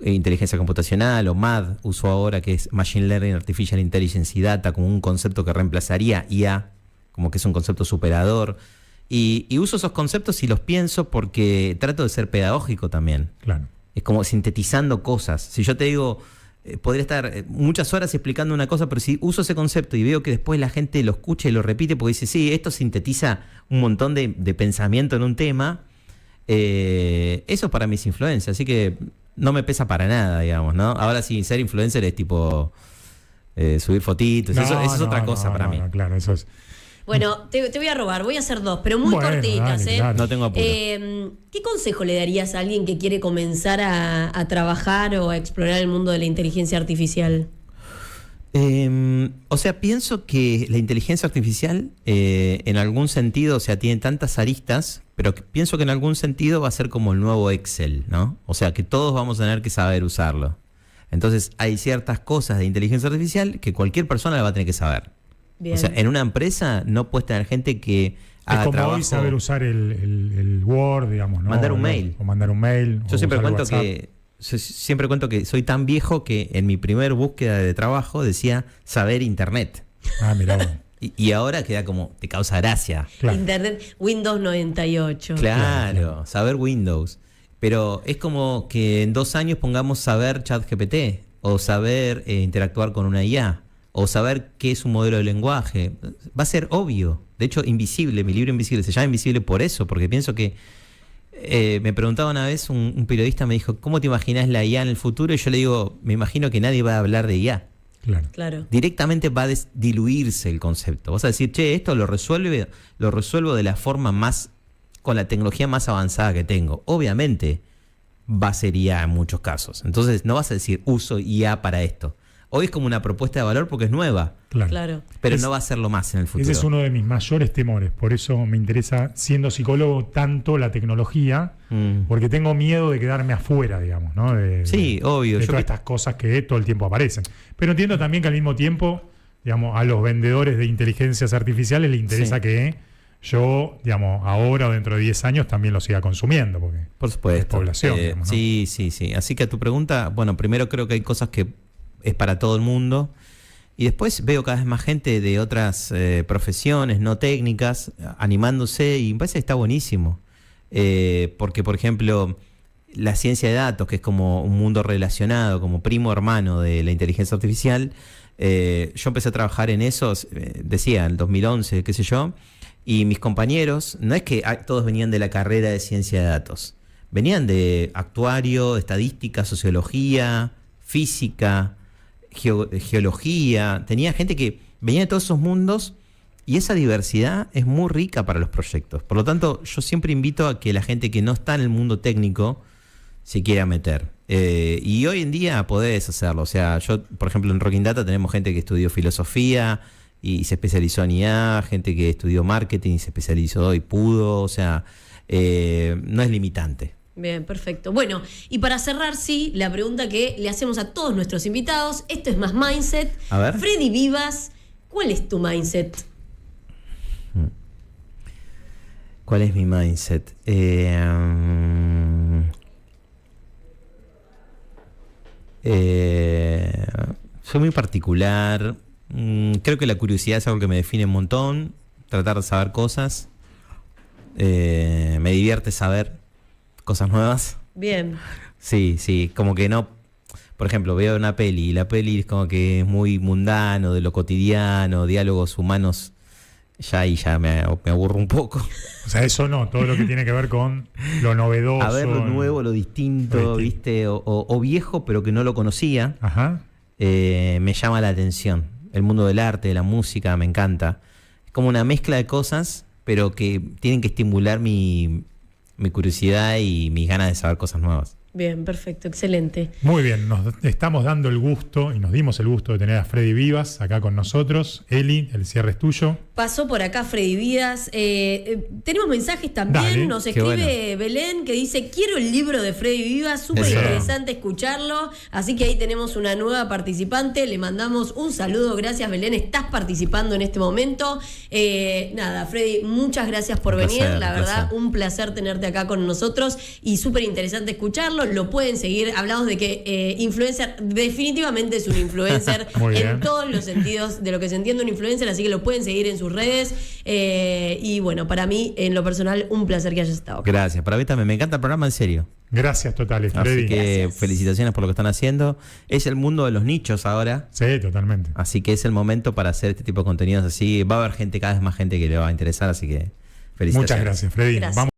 Speaker 3: inteligencia computacional, o MAD, uso ahora, que es Machine Learning, Artificial Intelligence y Data, como un concepto que reemplazaría IA, como que es un concepto superador. Y uso esos conceptos y los pienso porque trato de ser pedagógico también.
Speaker 1: Claro.
Speaker 3: Es como sintetizando cosas. Si yo te digo, podría estar muchas horas explicando una cosa, pero si uso ese concepto y veo que después la gente lo escucha y lo repite porque dice, sí, esto sintetiza un montón de pensamiento en un tema, eso para mí es influencia. Así que no me pesa para nada, digamos, ¿no? Ahora sí, ser influencer es tipo subir fotitos, eso es otra cosa para mí.
Speaker 1: Claro, eso es.
Speaker 2: Bueno, te voy a robar, voy a hacer dos, pero muy cortitas,
Speaker 1: dale, claro.
Speaker 3: No tengo apuro.
Speaker 2: ¿Qué consejo le darías a alguien que quiere comenzar a trabajar o a explorar el mundo de la inteligencia artificial?
Speaker 3: O sea, pienso que la inteligencia artificial, en algún sentido, o sea, tiene tantas aristas, pero pienso que en algún sentido va a ser como el nuevo Excel, ¿no? O sea, que todos vamos a tener que saber usarlo. Entonces, hay ciertas cosas de inteligencia artificial que cualquier persona la va a tener que saber.
Speaker 2: Bien.
Speaker 3: O sea, en una empresa no puedes tener gente que haga
Speaker 1: Es como
Speaker 3: trabajo.
Speaker 1: hoy saber usar el Word, digamos, ¿no?
Speaker 3: Mandar un mail.
Speaker 1: O mandar un mail.
Speaker 3: Yo
Speaker 1: o
Speaker 3: siempre
Speaker 1: usar
Speaker 3: cuento
Speaker 1: WhatsApp.
Speaker 3: que soy tan viejo que en mi primer búsqueda de trabajo decía saber internet.
Speaker 1: Ah, mirá vos.
Speaker 3: Y ahora queda como, te causa gracia.
Speaker 1: Claro.
Speaker 2: Internet, Windows 98.
Speaker 3: Claro, saber Windows. Pero es como que en 2 años pongamos saber ChatGPT, o saber interactuar con una IA, o saber qué es un modelo de lenguaje. Va a ser obvio. De hecho, Invisible, mi libro Invisible, se llama Invisible por eso, porque pienso que me preguntaba una vez, un periodista me dijo, ¿cómo te imaginas la IA en el futuro? Y yo le digo, me imagino que nadie va a hablar de IA.
Speaker 2: Claro.
Speaker 3: Directamente va a diluirse el concepto. Vas a decir, che, esto lo resuelvo de la forma más, con la tecnología más avanzada que tengo. Obviamente va a ser IA en muchos casos. Entonces no vas a decir, uso IA para esto. Hoy es como una propuesta de valor porque es nueva.
Speaker 2: Claro.
Speaker 3: Pero no va a serlo más en el futuro.
Speaker 1: Ese es uno de mis mayores temores. Por eso me interesa, siendo psicólogo, tanto la tecnología, porque tengo miedo de quedarme afuera, digamos, ¿no?
Speaker 3: Sí, obvio.
Speaker 1: De todas estas cosas que todo el tiempo aparecen. Pero entiendo también que al mismo tiempo, digamos, a los vendedores de inteligencias artificiales les interesa que yo, digamos, ahora o dentro de 10 años también lo siga consumiendo, porque
Speaker 3: por supuesto.
Speaker 1: es población. Digamos, ¿no?
Speaker 3: Sí. Así que a tu pregunta, bueno, primero creo que hay cosas que es para todo el mundo. Y después veo cada vez más gente de otras profesiones no técnicas animándose y me parece que está buenísimo. Porque, por ejemplo, la ciencia de datos, que es como un mundo relacionado, como primo hermano de la inteligencia artificial, yo empecé a trabajar en eso, decía, en el 2011, qué sé yo, y mis compañeros, no es que todos venían de la carrera de ciencia de datos, venían de actuario, estadística, sociología, física, geología. Tenía gente que venía de todos esos mundos y esa diversidad es muy rica para los proyectos. Por lo tanto, yo siempre invito a que la gente que no está en el mundo técnico se quiera meter. Y hoy en día podés hacerlo. O sea, yo, por ejemplo, en Rocking Data tenemos gente que estudió filosofía y se especializó en IA, gente que estudió marketing y se especializó y pudo. O sea, no es limitante.
Speaker 2: Bien, perfecto. Bueno, y para cerrar, sí, la pregunta que le hacemos a todos nuestros invitados, esto es Más Mindset.
Speaker 3: A ver.
Speaker 2: Freddy Vivas, ¿cuál es tu mindset?
Speaker 3: ¿Cuál es mi mindset? Soy muy particular. Creo que la curiosidad es algo que me define un montón. Tratar de saber cosas. Me divierte saber cosas nuevas.
Speaker 2: Bien.
Speaker 3: Sí, como que no. por ejemplo, veo una peli y la peli es como que es muy mundano, de lo cotidiano, diálogos humanos, ya me aburro un poco.
Speaker 1: O sea, eso no, todo lo que tiene que ver con lo novedoso.
Speaker 3: A ver lo nuevo, lo distinto, ¿viste? O viejo, pero que no lo conocía.
Speaker 1: Ajá.
Speaker 3: Me llama la atención. El mundo del arte, de la música, me encanta. Es como una mezcla de cosas, pero que tienen que estimular mi curiosidad y mis ganas de saber cosas nuevas.
Speaker 2: Bien, perfecto, excelente.
Speaker 1: Muy bien, nos estamos dando el gusto y nos dimos el gusto de tener a Freddy Vivas acá con nosotros. Eli, el cierre es tuyo.
Speaker 2: Pasó por acá Freddy Vivas. Tenemos mensajes también.
Speaker 1: Dale.
Speaker 2: Nos
Speaker 3: Qué
Speaker 2: escribe Belén que dice: quiero el libro de Freddy Vivas. Súper
Speaker 3: Eso.
Speaker 2: interesante escucharlo. Así que ahí tenemos una nueva participante. Le mandamos un saludo. Gracias, Belén. Estás participando en este momento. Nada, Freddy, muchas gracias por venir.
Speaker 3: Placer,
Speaker 2: La verdad,
Speaker 3: placer.
Speaker 2: un placer tenerte acá con nosotros y súper interesante escucharlo. Lo pueden seguir. Hablamos de que influencer definitivamente es un influencer
Speaker 1: Muy bien.
Speaker 2: en todos los sentidos de lo que se entiende un influencer, así que lo pueden seguir en sus redes. Y bueno, para mí, en lo personal, un placer que hayas estado acá.
Speaker 3: Gracias. Para mí también me encanta el programa, en serio.
Speaker 1: Gracias totales, Freddy.
Speaker 3: Así que
Speaker 2: Gracias.
Speaker 3: felicitaciones por lo que están haciendo. Es el mundo de los nichos ahora.
Speaker 1: Sí, totalmente.
Speaker 3: Así que es el momento para hacer este tipo de contenidos así. Va a haber gente, cada vez más gente que le va a interesar, así que felicitaciones.
Speaker 1: Muchas gracias, Freddy.
Speaker 2: Gracias.
Speaker 1: Vamos